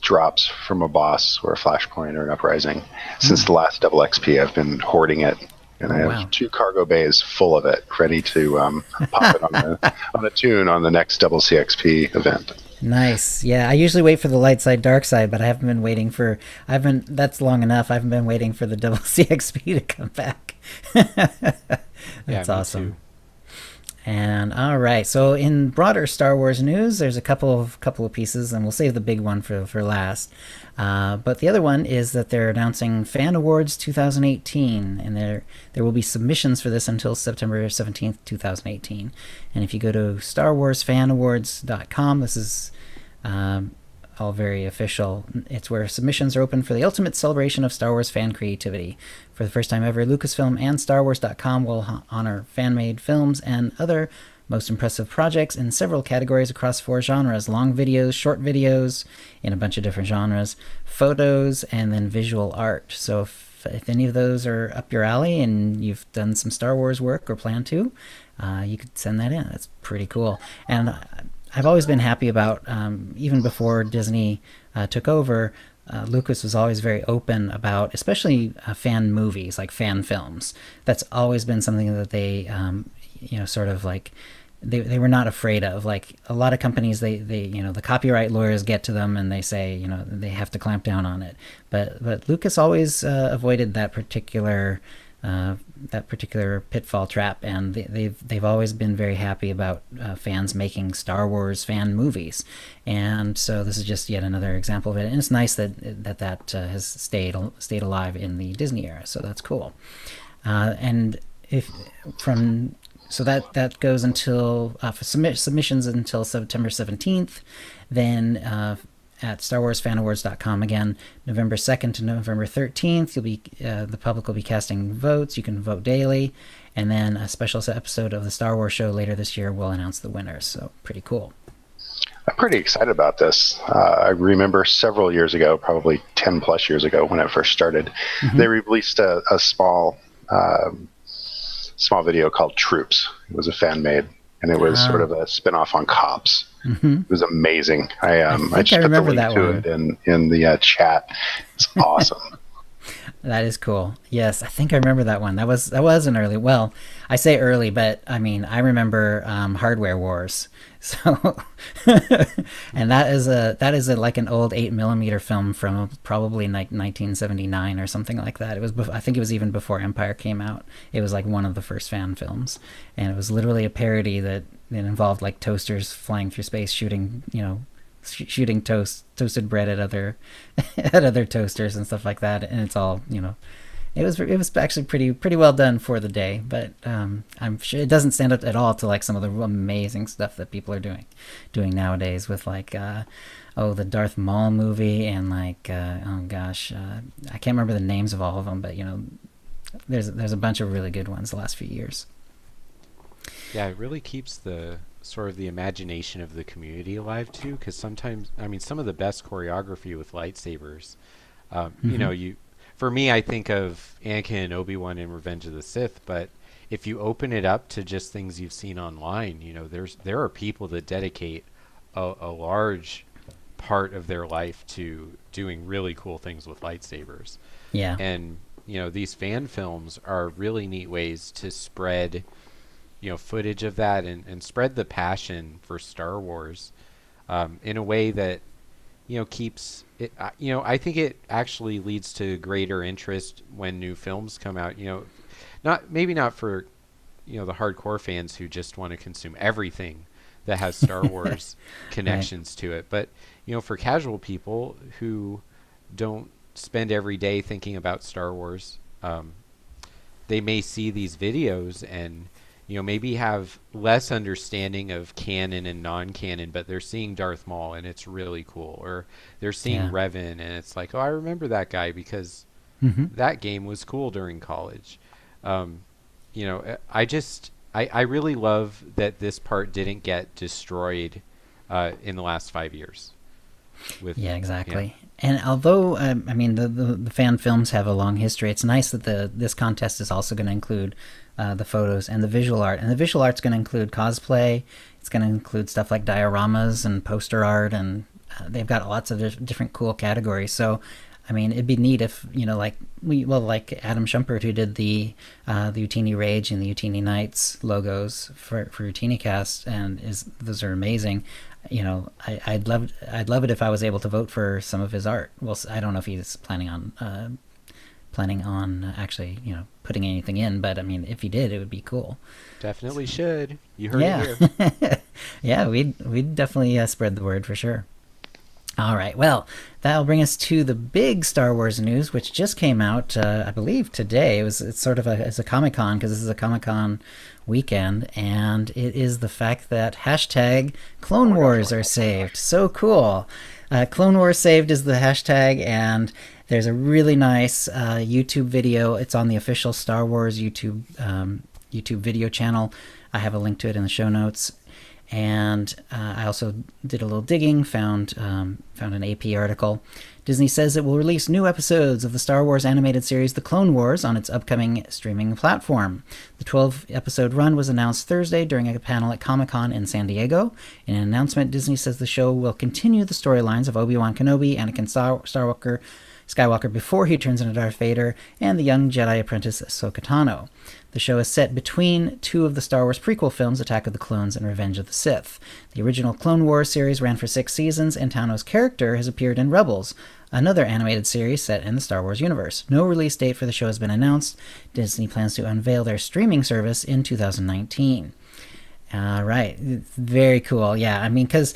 drops from a boss or a flashpoint or an uprising since the last double XP. I've been hoarding it, and I have 2 cargo bays full of it, ready to pop it on a tune on the next double CXP event. Nice. Yeah, I usually wait for the light side, dark side, but I haven't been waiting for. That's long enough. I haven't been waiting for the double CXP to come back. That's awesome. Too. And all right, so in broader Star Wars news, there's a couple of pieces, and we'll save the big one for last. But the other one is that they're announcing Fan Awards 2018, and there will be submissions for this until September 17th, 2018. And if you go to StarWarsFanAwards.com, this is all very official. It's where submissions are open for the ultimate celebration of Star Wars fan creativity. For the first time ever, Lucasfilm and StarWars.com will honor fan-made films and other most impressive projects in several categories across 4 genres: long videos, short videos in a bunch of different genres, photos, and then visual art. So if any of those are up your alley and you've done some Star Wars work or plan to, you could send that in. That's pretty cool. And I've always been happy about, even before Disney took over, Lucas was always very open about, especially fan movies, like fan films. That's always been something that they, sort of like, they were not afraid of. Like a lot of companies, they the copyright lawyers get to them and they say, they have to clamp down on it. But Lucas always avoided that particular pitfall trap, and they've always been very happy about fans making Star Wars fan movies, and so this is just yet another example of it. And it's nice that has stayed alive in the Disney era, so that's cool. So that goes until for submissions until September 17th. Then at StarWarsFanAwards.com again, November 2nd to November 13th, the public will be casting votes. You can vote daily, and then a special episode of the Star Wars show later this year will announce the winners. So pretty cool. I'm pretty excited about this. I remember several years ago, probably 10 plus years ago when it first started, they released a small video called Troops. It was a fan made, and it was sort of a spin-off on Cops. It was amazing. I just put the link to it in the chat. It's awesome. That is cool. Yes, I think I remember that one. That was an early. Well, I say early, but I mean I remember Hardware Wars. So, and that is like an old 8mm film from probably like 1979 or something like that. It was I think it was even before Empire came out. It was like one of the first fan films, and it was literally a parody that involved like toasters flying through space, shooting toasted bread at other toasters and stuff like that. And it's all it was actually pretty well done for the day, but I'm sure it doesn't stand up at all to like some of the amazing stuff that people are doing nowadays with like the Darth Maul movie and like I can't remember the names of all of them, but there's a bunch of really good ones the last few years. Yeah, it really keeps the sort of the imagination of the community alive too, because sometimes, I mean, some of the best choreography with lightsabers, for me, I think of Anakin and Obi-Wan in Revenge of the Sith, but if you open it up to just things you've seen online, there are people that dedicate a large part of their life to doing really cool things with lightsabers. Yeah. And, these fan films are really neat ways to spread footage of that and spread the passion for Star Wars in a way that keeps it. I think it actually leads to greater interest when new films come out. Not for the hardcore fans who just want to consume everything that has Star Wars connections to it, but for casual people who don't spend every day thinking about Star Wars, they may see these videos and maybe have less understanding of canon and non-canon, but they're seeing Darth Maul and it's really cool. Or they're seeing Revan and it's like, oh, I remember that guy because that game was cool during college. I really love that this part didn't get destroyed in the last 5 years. Exactly. And although, the fan films have a long history, it's nice that this contest is also going to include the photos and the visual art. And the visual art's going to include cosplay. It's going to include stuff like dioramas and poster art, and they've got lots of different cool categories. So, I mean, it'd be neat if, like Adam Shumpert, who did the Utini Rage and the Utini Nights logos for OotiniCast, and those are amazing. I'd love it if I was able to vote for some of his art. Well, I don't know if he's planning on actually, putting anything in, but I mean, if he did, it would be cool. Definitely should. You heard it here. Yeah, we'd definitely spread the word for sure. All right, well, that'll bring us to the big Star Wars news, which just came out, I believe, today. It's sort of it's a Comic-Con, because this is a Comic-Con weekend, and it is the fact that hashtag Clone Wars are saved. So cool. Clone Wars saved is the hashtag, and there's a really nice YouTube video. It's on the official Star Wars YouTube video channel. I have a link to it in the show notes. And I also did a little digging, found an AP article. Disney says it will release new episodes of the Star Wars animated series The Clone Wars on its upcoming streaming platform. The 12-episode run was announced Thursday during a panel at Comic-Con in San Diego. In an announcement, Disney says the show will continue the storylines of Obi-Wan Kenobi, Anakin Skywalker before he turns into Darth Vader, and the young Jedi apprentice Ahsoka Tano. The show is set between two of the Star Wars prequel films, Attack of the Clones and Revenge of the Sith. The original Clone Wars series ran for 6 seasons, and Tano's character has appeared in Rebels, another animated series set in the Star Wars universe. No release date for the show has been announced. Disney plans to unveil their streaming service in 2019. All right. Very cool. Yeah, I mean, because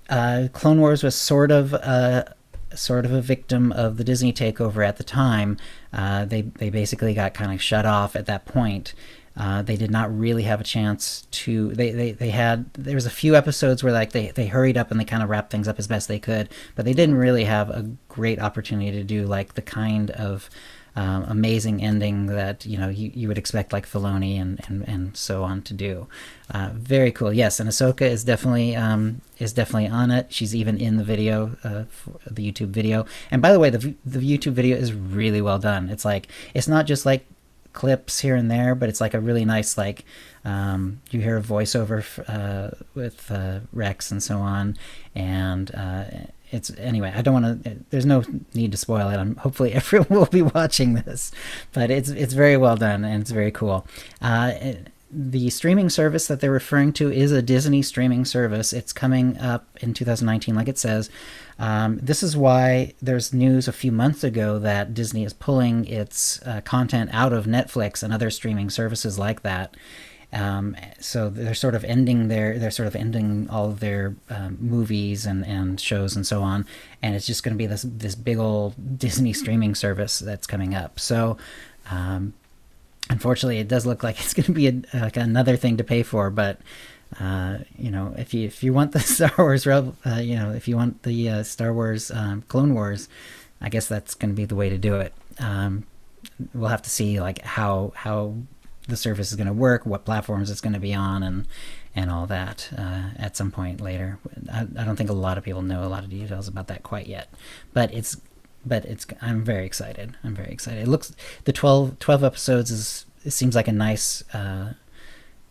Clone Wars was sort of a victim of the Disney takeover at the time. They basically got kind of shut off at that point. They did not really have a chance to. There was a few episodes where like they hurried up and they kind of wrapped things up as best they could, but they didn't really have a great opportunity to do like the kind of amazing ending that you would expect like Filoni and so on to do. Very cool. Yes, and Ahsoka is definitely on it. She's even in the video, the YouTube video. And by the way, the YouTube video is really well done. It's like it's not just like clips here and there, but it's like a really nice like you hear a voiceover with Rex and so on, and it's anyway. I don't want to. There's no need to spoil it. Hopefully everyone will be watching this, but it's very well done and it's very cool. The streaming service that they're referring to is a Disney streaming service. It's coming up in 2019, like it says. This is why there's news a few months ago that Disney is pulling its content out of Netflix and other streaming services like that. So they're sort of ending all of their movies and shows and so on, and it's just going to be this big old Disney streaming service that's coming up. So unfortunately, it does look like it's going to be like another thing to pay for, but if you want the Star Wars, if you want the Star Wars Clone Wars, I guess that's going to be the way to do it. We'll have to see like how the service is going to work, what platforms it's going to be on, and all that at some point later. I don't think a lot of people know a lot of details about that quite yet, but I'm very excited. It looks, the 12 episodes it seems like a nice,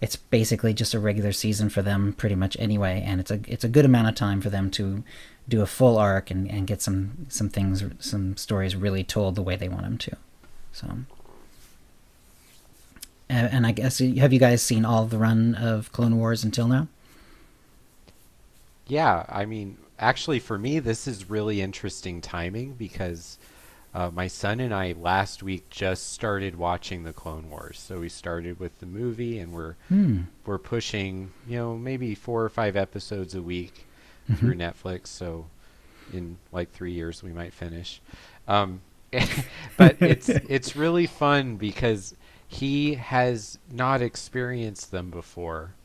it's basically just a regular season for them pretty much anyway, and it's a good amount of time for them to do a full arc and get some stories really told the way they want them to. So, and I guess, have you guys seen all the run of Clone Wars until now? Yeah, I mean, actually for me this is really interesting timing because my son and I last week just started watching the Clone Wars. So we started with the movie, and we're pushing maybe 4 or 5 episodes a week through Netflix. So in like 3 years we might finish. But it's really fun because he has not experienced them before,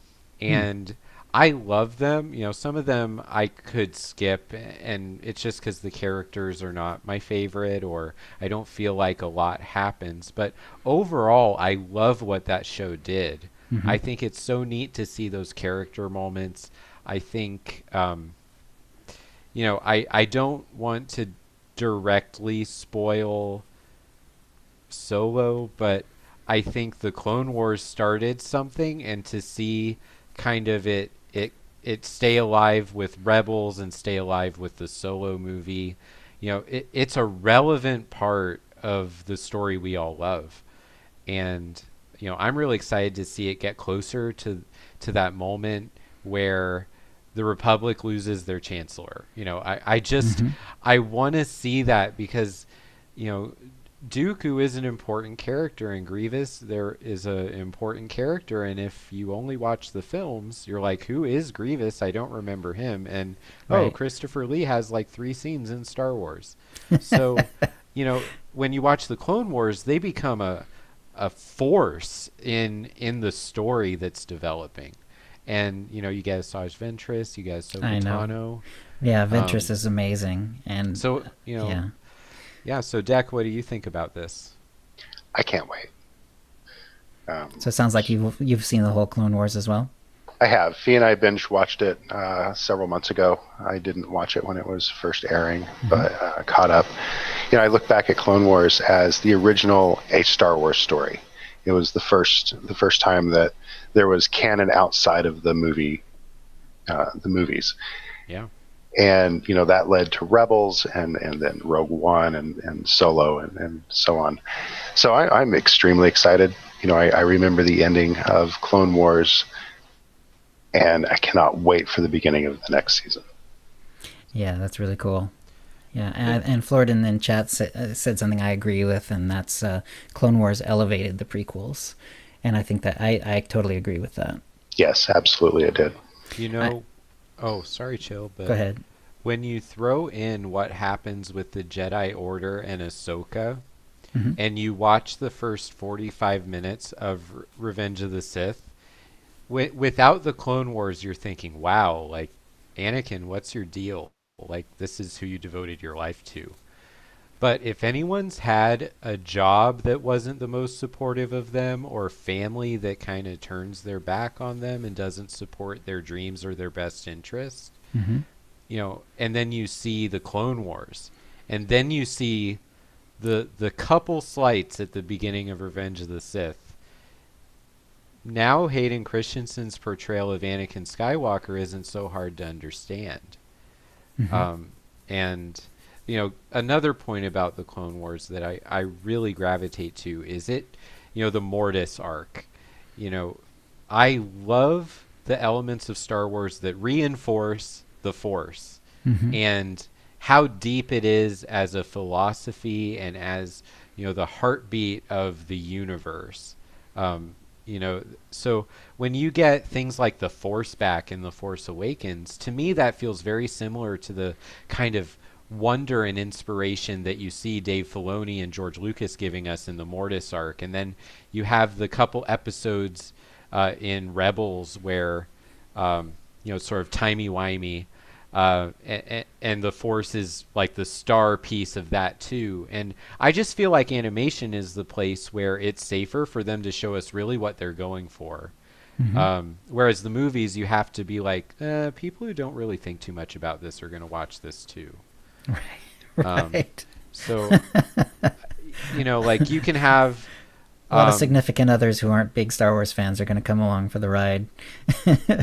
and I love them. Some of them I could skip, and it's just because the characters are not my favorite, or I don't feel like a lot happens. But overall, I love what that show did. I think it's so neat to see those character moments. I think, I don't want to directly spoil Solo, but I think the Clone Wars started something, and to see kind of it stay alive with Rebels and stay alive with the Solo movie, it's a relevant part of the story we all love. And I'm really excited to see it get closer to that moment where the Republic loses their Chancellor. I want to see that because Dooku is an important character, and Grievous there is an important character, and if you only watch the films, you're like, who is Grievous? I don't remember him. And Christopher Lee has like 3 scenes in Star Wars. So when you watch the Clone Wars, they become a force in the story that's developing. And you get Asajj Ventress, you get Ahsoka Tano. Yeah, Ventress is amazing. And so yeah, so Deck, what do you think about this? I can't wait. So it sounds like you've seen the whole Clone Wars as well? I have. Fee and I binge watched it several months ago. I didn't watch it when it was first airing, but caught up. I look back at Clone Wars as the original a Star Wars story. It was the first time that there was canon outside of the movies. Yeah. And that led to Rebels and then Rogue One and Solo and so on. So I'm extremely excited. I remember the ending of Clone Wars, and I cannot wait for the beginning of the next season. Yeah, that's really cool. Yeah, and Floridan in chat said something I agree with, and that's Clone Wars elevated the prequels, and I think that I totally agree with that. Yes, absolutely, it did. Oh, sorry, Chill, but go ahead. When you throw in what happens with the Jedi Order and Ahsoka, and you watch the first 45 minutes of Revenge of the Sith, without the Clone Wars, you're thinking, wow, like, Anakin, what's your deal? Like, this is who you devoted your life to. But if anyone's had a job that wasn't the most supportive of them, or family that kind of turns their back on them and doesn't support their dreams or their best interests, and then you see the Clone Wars, and then you see the couple slights at the beginning of Revenge of the Sith. Now Hayden Christensen's portrayal of Anakin Skywalker isn't so hard to understand. And another point about the Clone Wars that I really gravitate to is the Mortis arc. I love the elements of Star Wars that reinforce the Force and how deep it is as a philosophy and as the heartbeat of the universe. So when you get things like the Force back in The Force Awakens, to me that feels very similar to the kind of wonder and inspiration that you see Dave Filoni and George Lucas giving us in the Mortis arc. And then you have the couple episodes in Rebels where sort of timey-wimey, and the Force is like the star piece of that too. And I just feel like animation is the place where it's safer for them to show us really what they're going for. Whereas the movies, you have to be like, people who don't really think too much about this are going to watch this too. Right. So, like you can have a lot of significant others who aren't big Star Wars fans are going to come along for the ride.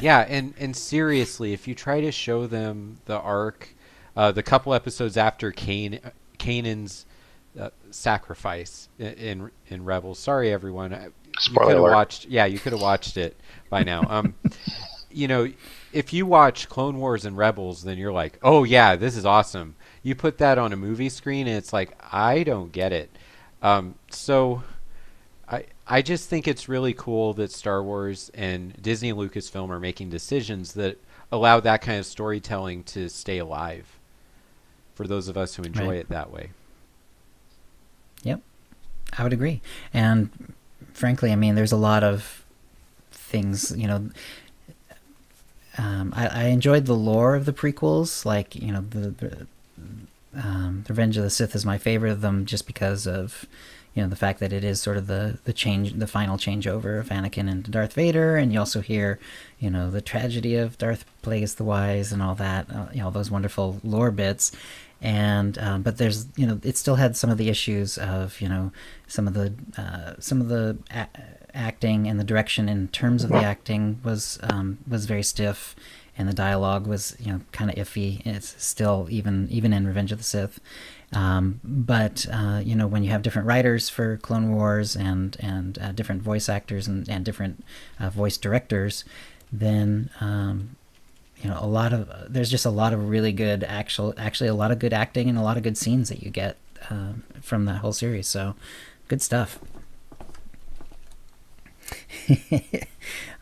Yeah, and seriously, if you try to show them the arc, the couple episodes after Kanan's sacrifice in Rebels. Sorry, everyone. Spoiler alert. You could have watched it by now. If you watch Clone Wars and Rebels, then you're like, oh yeah, this is awesome. You put that on a movie screen, and it's like, I don't get it. So I just think it's really cool that Star Wars and Disney and Lucasfilm are making decisions that allow that kind of storytelling to stay alive for those of us who enjoy it that way. Yep, I would agree. And frankly, I mean, there's a lot of things, I enjoyed the lore of the prequels, like, the Revenge of the Sith is my favorite of them just because of the fact that it is sort of the final changeover of Anakin into Darth Vader, and you also hear the tragedy of Darth Plagueis the Wise and all that, those wonderful lore bits. And but there's it still had some of the issues of some of the acting and the direction in terms of the acting was very stiff, and the dialogue was kind of iffy. It's still even in Revenge of the Sith. But when you have different writers for Clone Wars and different voice actors and different voice directors, then there's just a lot of really good actually a lot of good acting and a lot of good scenes that you get from that whole series. So good stuff.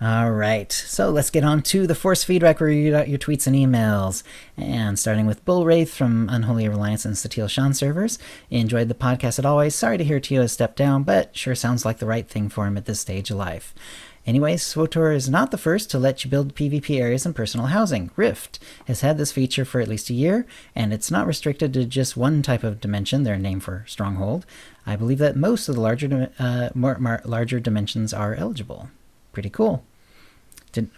All right, so let's get on to the Force feedback where you read out your tweets and emails. And starting with Bull Wraith from Unholy Reliance and Satil Shan servers. Enjoyed the podcast as always. Sorry to hear Tio has stepped down, but sure sounds like the right thing for him at this stage of life. Anyways, SWTOR is not the first to let you build PvP areas and personal housing. Rift has had this feature for at least a year, and it's not restricted to just one type of dimension, their name for stronghold. I believe that most of the larger dimensions are eligible. Pretty cool.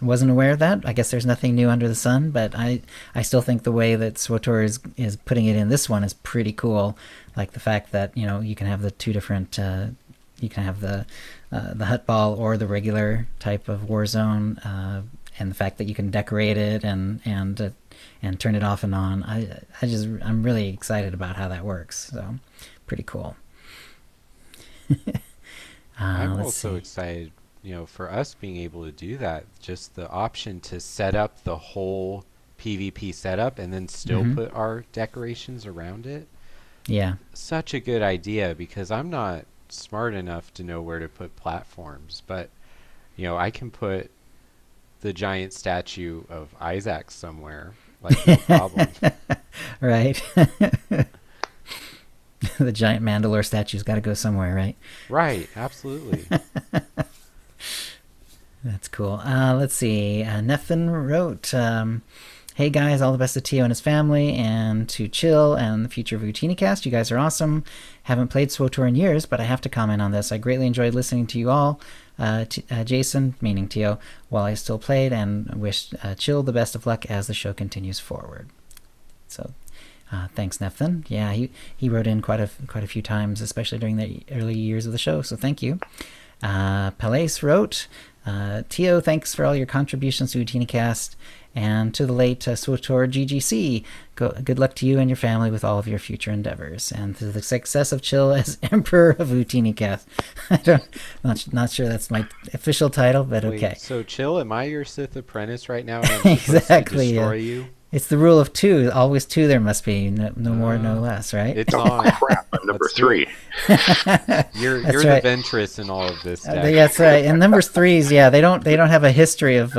wasn't aware of that. I guess there's nothing new under the sun, but I still think the way that SWTOR is putting it in this one is pretty cool. Like the fact that you can have the two different. You can have the Huttball or the regular type of Warzone, and the fact that you can decorate it and turn it off and on. I'm really excited about how that works. So pretty cool. I'm also excited, for us being able to do that. Just the option to set up the whole PvP setup and then still put our decorations around it. Yeah. Such a good idea, because I'm not smart enough to know where to put platforms, but I can put the giant statue of Isaac somewhere, like, no problem. Right. The giant Mandalore statue's got to go somewhere, right? Right, absolutely. That's cool. Let's see. Nethan wrote, hey guys, all the best to Tio and his family, and to Chill and the future of OotiniCast. You guys are awesome. Haven't played SWTOR in years, but I have to comment on this. I greatly enjoyed listening to you all, Jason, meaning Tio, while I still played, and wish Chill the best of luck as the show continues forward. So, thanks, Nethan. Yeah, he wrote in quite a few times, especially during the early years of the show. So thank you. Palais wrote, Tio, thanks for all your contributions to OotiniCast. And to the late SWTOR GGC, good luck to you and your family with all of your future endeavors, and to the success of Chill as Emperor of OotiniCast. Not sure that's my official title, but okay. Wait, so Chill, am I your Sith apprentice right now? And I'm Exactly. To destroy you? It's the rule of two. Always two there must be. No more, no less, right? It's on. Crap, I'm number 3. You're right. the Ventress in all of this. That's right. And numbers 3s, yeah, they don't have a history of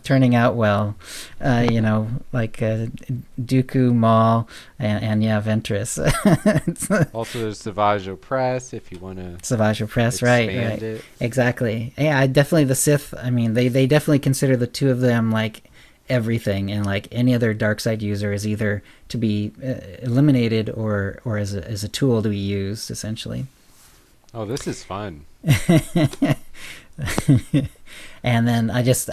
turning out well. Like Dooku, Maul, and yeah, Ventress. Also, there's Savage Opress if you want to. Savage Opress, right? It. Exactly. Yeah, definitely the Sith. I mean, they definitely consider the two of them like everything, and like any other dark side user is either to be eliminated or as a tool to be used, essentially. Oh, this is fun. And then I just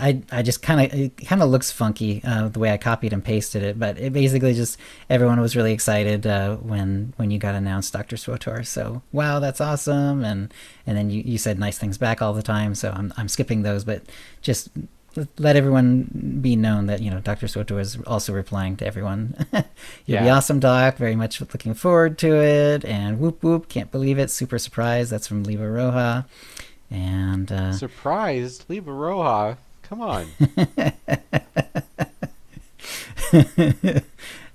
kind of looks funky the way I copied and pasted it, but it basically just everyone was really excited when you got announced, Dr. SWTOR. So wow, that's awesome, and then you said nice things back all the time. So I'm skipping those, but just let everyone be known that Dr. SWTOR is also replying to everyone. You'll be awesome, Doc. Very much looking forward to it. And whoop whoop, can't believe it. Super surprised. That's from Leva Roja. And surprised, Leva Roja. Come on.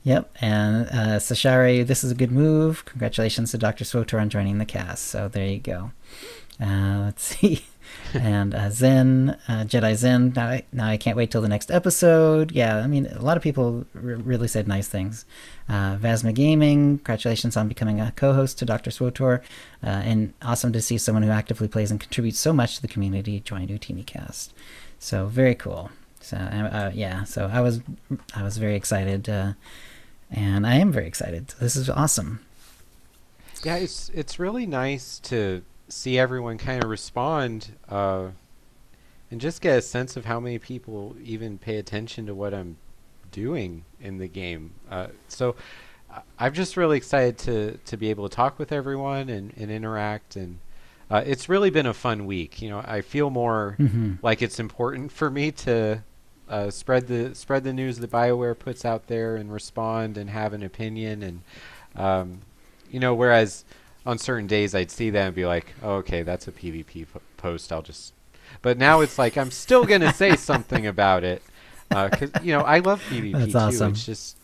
Yep. And Sashari, this is a good move. Congratulations to Dr. SWTOR on joining the cast. So there you go. Let's see. And Zen, Jedi Zen, now I can't wait till the next episode. Yeah, I mean, a lot of people really said nice things. Vasma Gaming, congratulations on becoming a co-host to Dr. SWTOR, and awesome to see someone who actively plays and contributes so much to the community join OotiniCast. So very cool. So yeah, so I was very excited, and I am very excited. This is awesome. Yeah, it's really nice to see everyone kind of respond and just get a sense of how many people even pay attention to what I'm doing in the game. So I'm just really excited to be able to talk with everyone and interact, and it's really been a fun week. I feel more like it's important for me to spread the news that BioWare puts out there and respond and have an opinion, and whereas on certain days I'd see that and be like, oh, okay, that's a PvP post. But now it's like I'm still gonna say something about it, because I love PvP That's too. awesome. It's just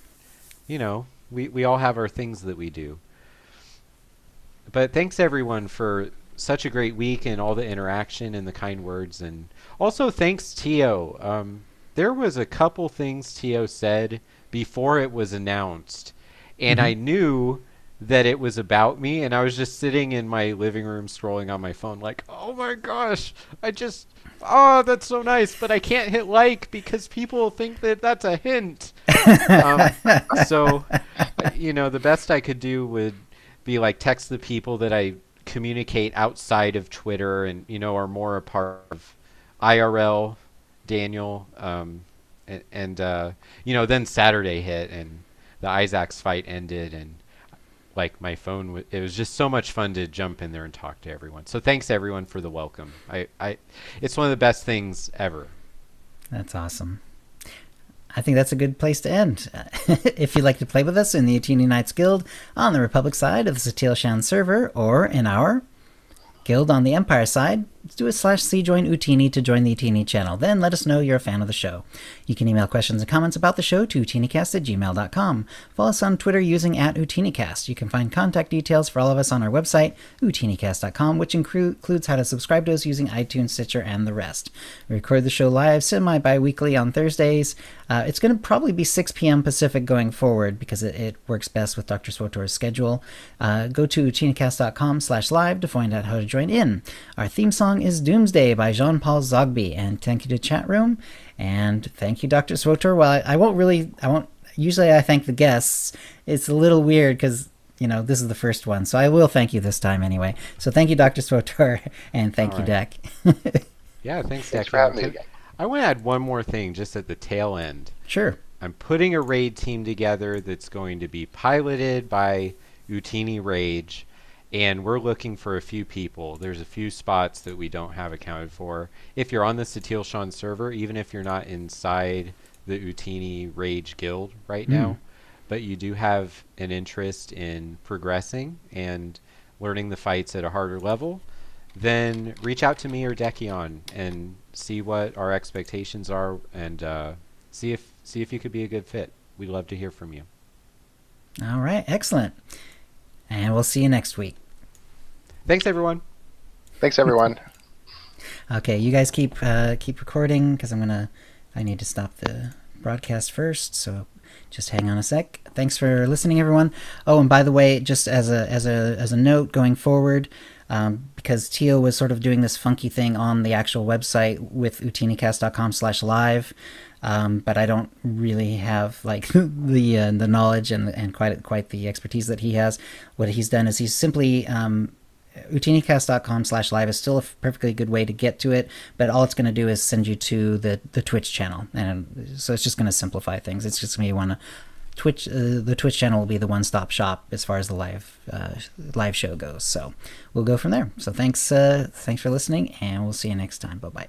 we all have our things that we do. But thanks everyone for such a great week and all the interaction and the kind words, and also thanks Tio. There was a couple things Tio said before it was announced, and I knew that it was about me, and I was just sitting in my living room scrolling on my phone like, oh my gosh, that's so nice, but I can't hit like because people think that that's a hint. So the best I could do would be like text the people that I communicate outside of Twitter and are more a part of IRL Daniel, and then Saturday hit and the Isaacs fight ended, and like my phone, it was just so much fun to jump in there and talk to everyone. So thanks everyone for the welcome. It's one of the best things ever. That's awesome. I think that's a good place to end. If you'd like to play with us in the Utini Knights Guild on the Republic side of the Satil Shan server, or in our Guild on the Empire side, do a /c join Utini to join the Utini channel. Then let us know you're a fan of the show. You can email questions and comments about the show to OotiniCast@gmail.com. Follow us on Twitter using @OotiniCast. You can find contact details for all of us on our website, OotiniCast.com, which includes how to subscribe to us using iTunes, Stitcher, and the rest. We record the show live semi-bi-weekly on Thursdays. It's going to probably be 6 p.m. Pacific going forward because it works best with Dr. Swotor's schedule. Go to OotiniCast.com/live to find out how to join in. Our theme song is Doomsday by Jean-Paul Zogby, and thank you to chat room, and thank you, Dr. Swotor. Well, I won't usually I thank the guests. It's a little weird because this is the first one, so I will thank you this time anyway. So thank you, Dr. Swotor, and thank you, Deck. Yeah, thanks, Deck. For having me again. I want to add one more thing just at the tail end. Sure. I'm putting a raid team together that's going to be piloted by Utini Rage, and we're looking for a few people. There's a few spots that we don't have accounted for. If you're on the Satil Shan server, even if you're not inside the Utini Rage Guild right now, but you do have an interest in progressing and learning the fights at a harder level, then reach out to me or Dekion and see what our expectations are, and see if you could be a good fit. We'd love to hear from you. All right, excellent. And we'll see you next week. Thanks, everyone. Thanks, everyone. Okay, you guys keep recording because I need to stop the broadcast first. So just hang on a sec. Thanks for listening, everyone. Oh, and by the way, just as a note going forward, because Tio was sort of doing this funky thing on the actual website with OotiniCast.com/live. But I don't really have like the knowledge and quite the expertise that he has. What he's done is he's simply OotiniCast.com/live is still a perfectly good way to get to it, but all it's going to do is send you to the Twitch channel, and so it's just going to simplify things. It's just going to be the Twitch channel will be the one-stop shop as far as the live show goes. So we'll go from there. So thanks for listening, and we'll see you next time. Bye bye.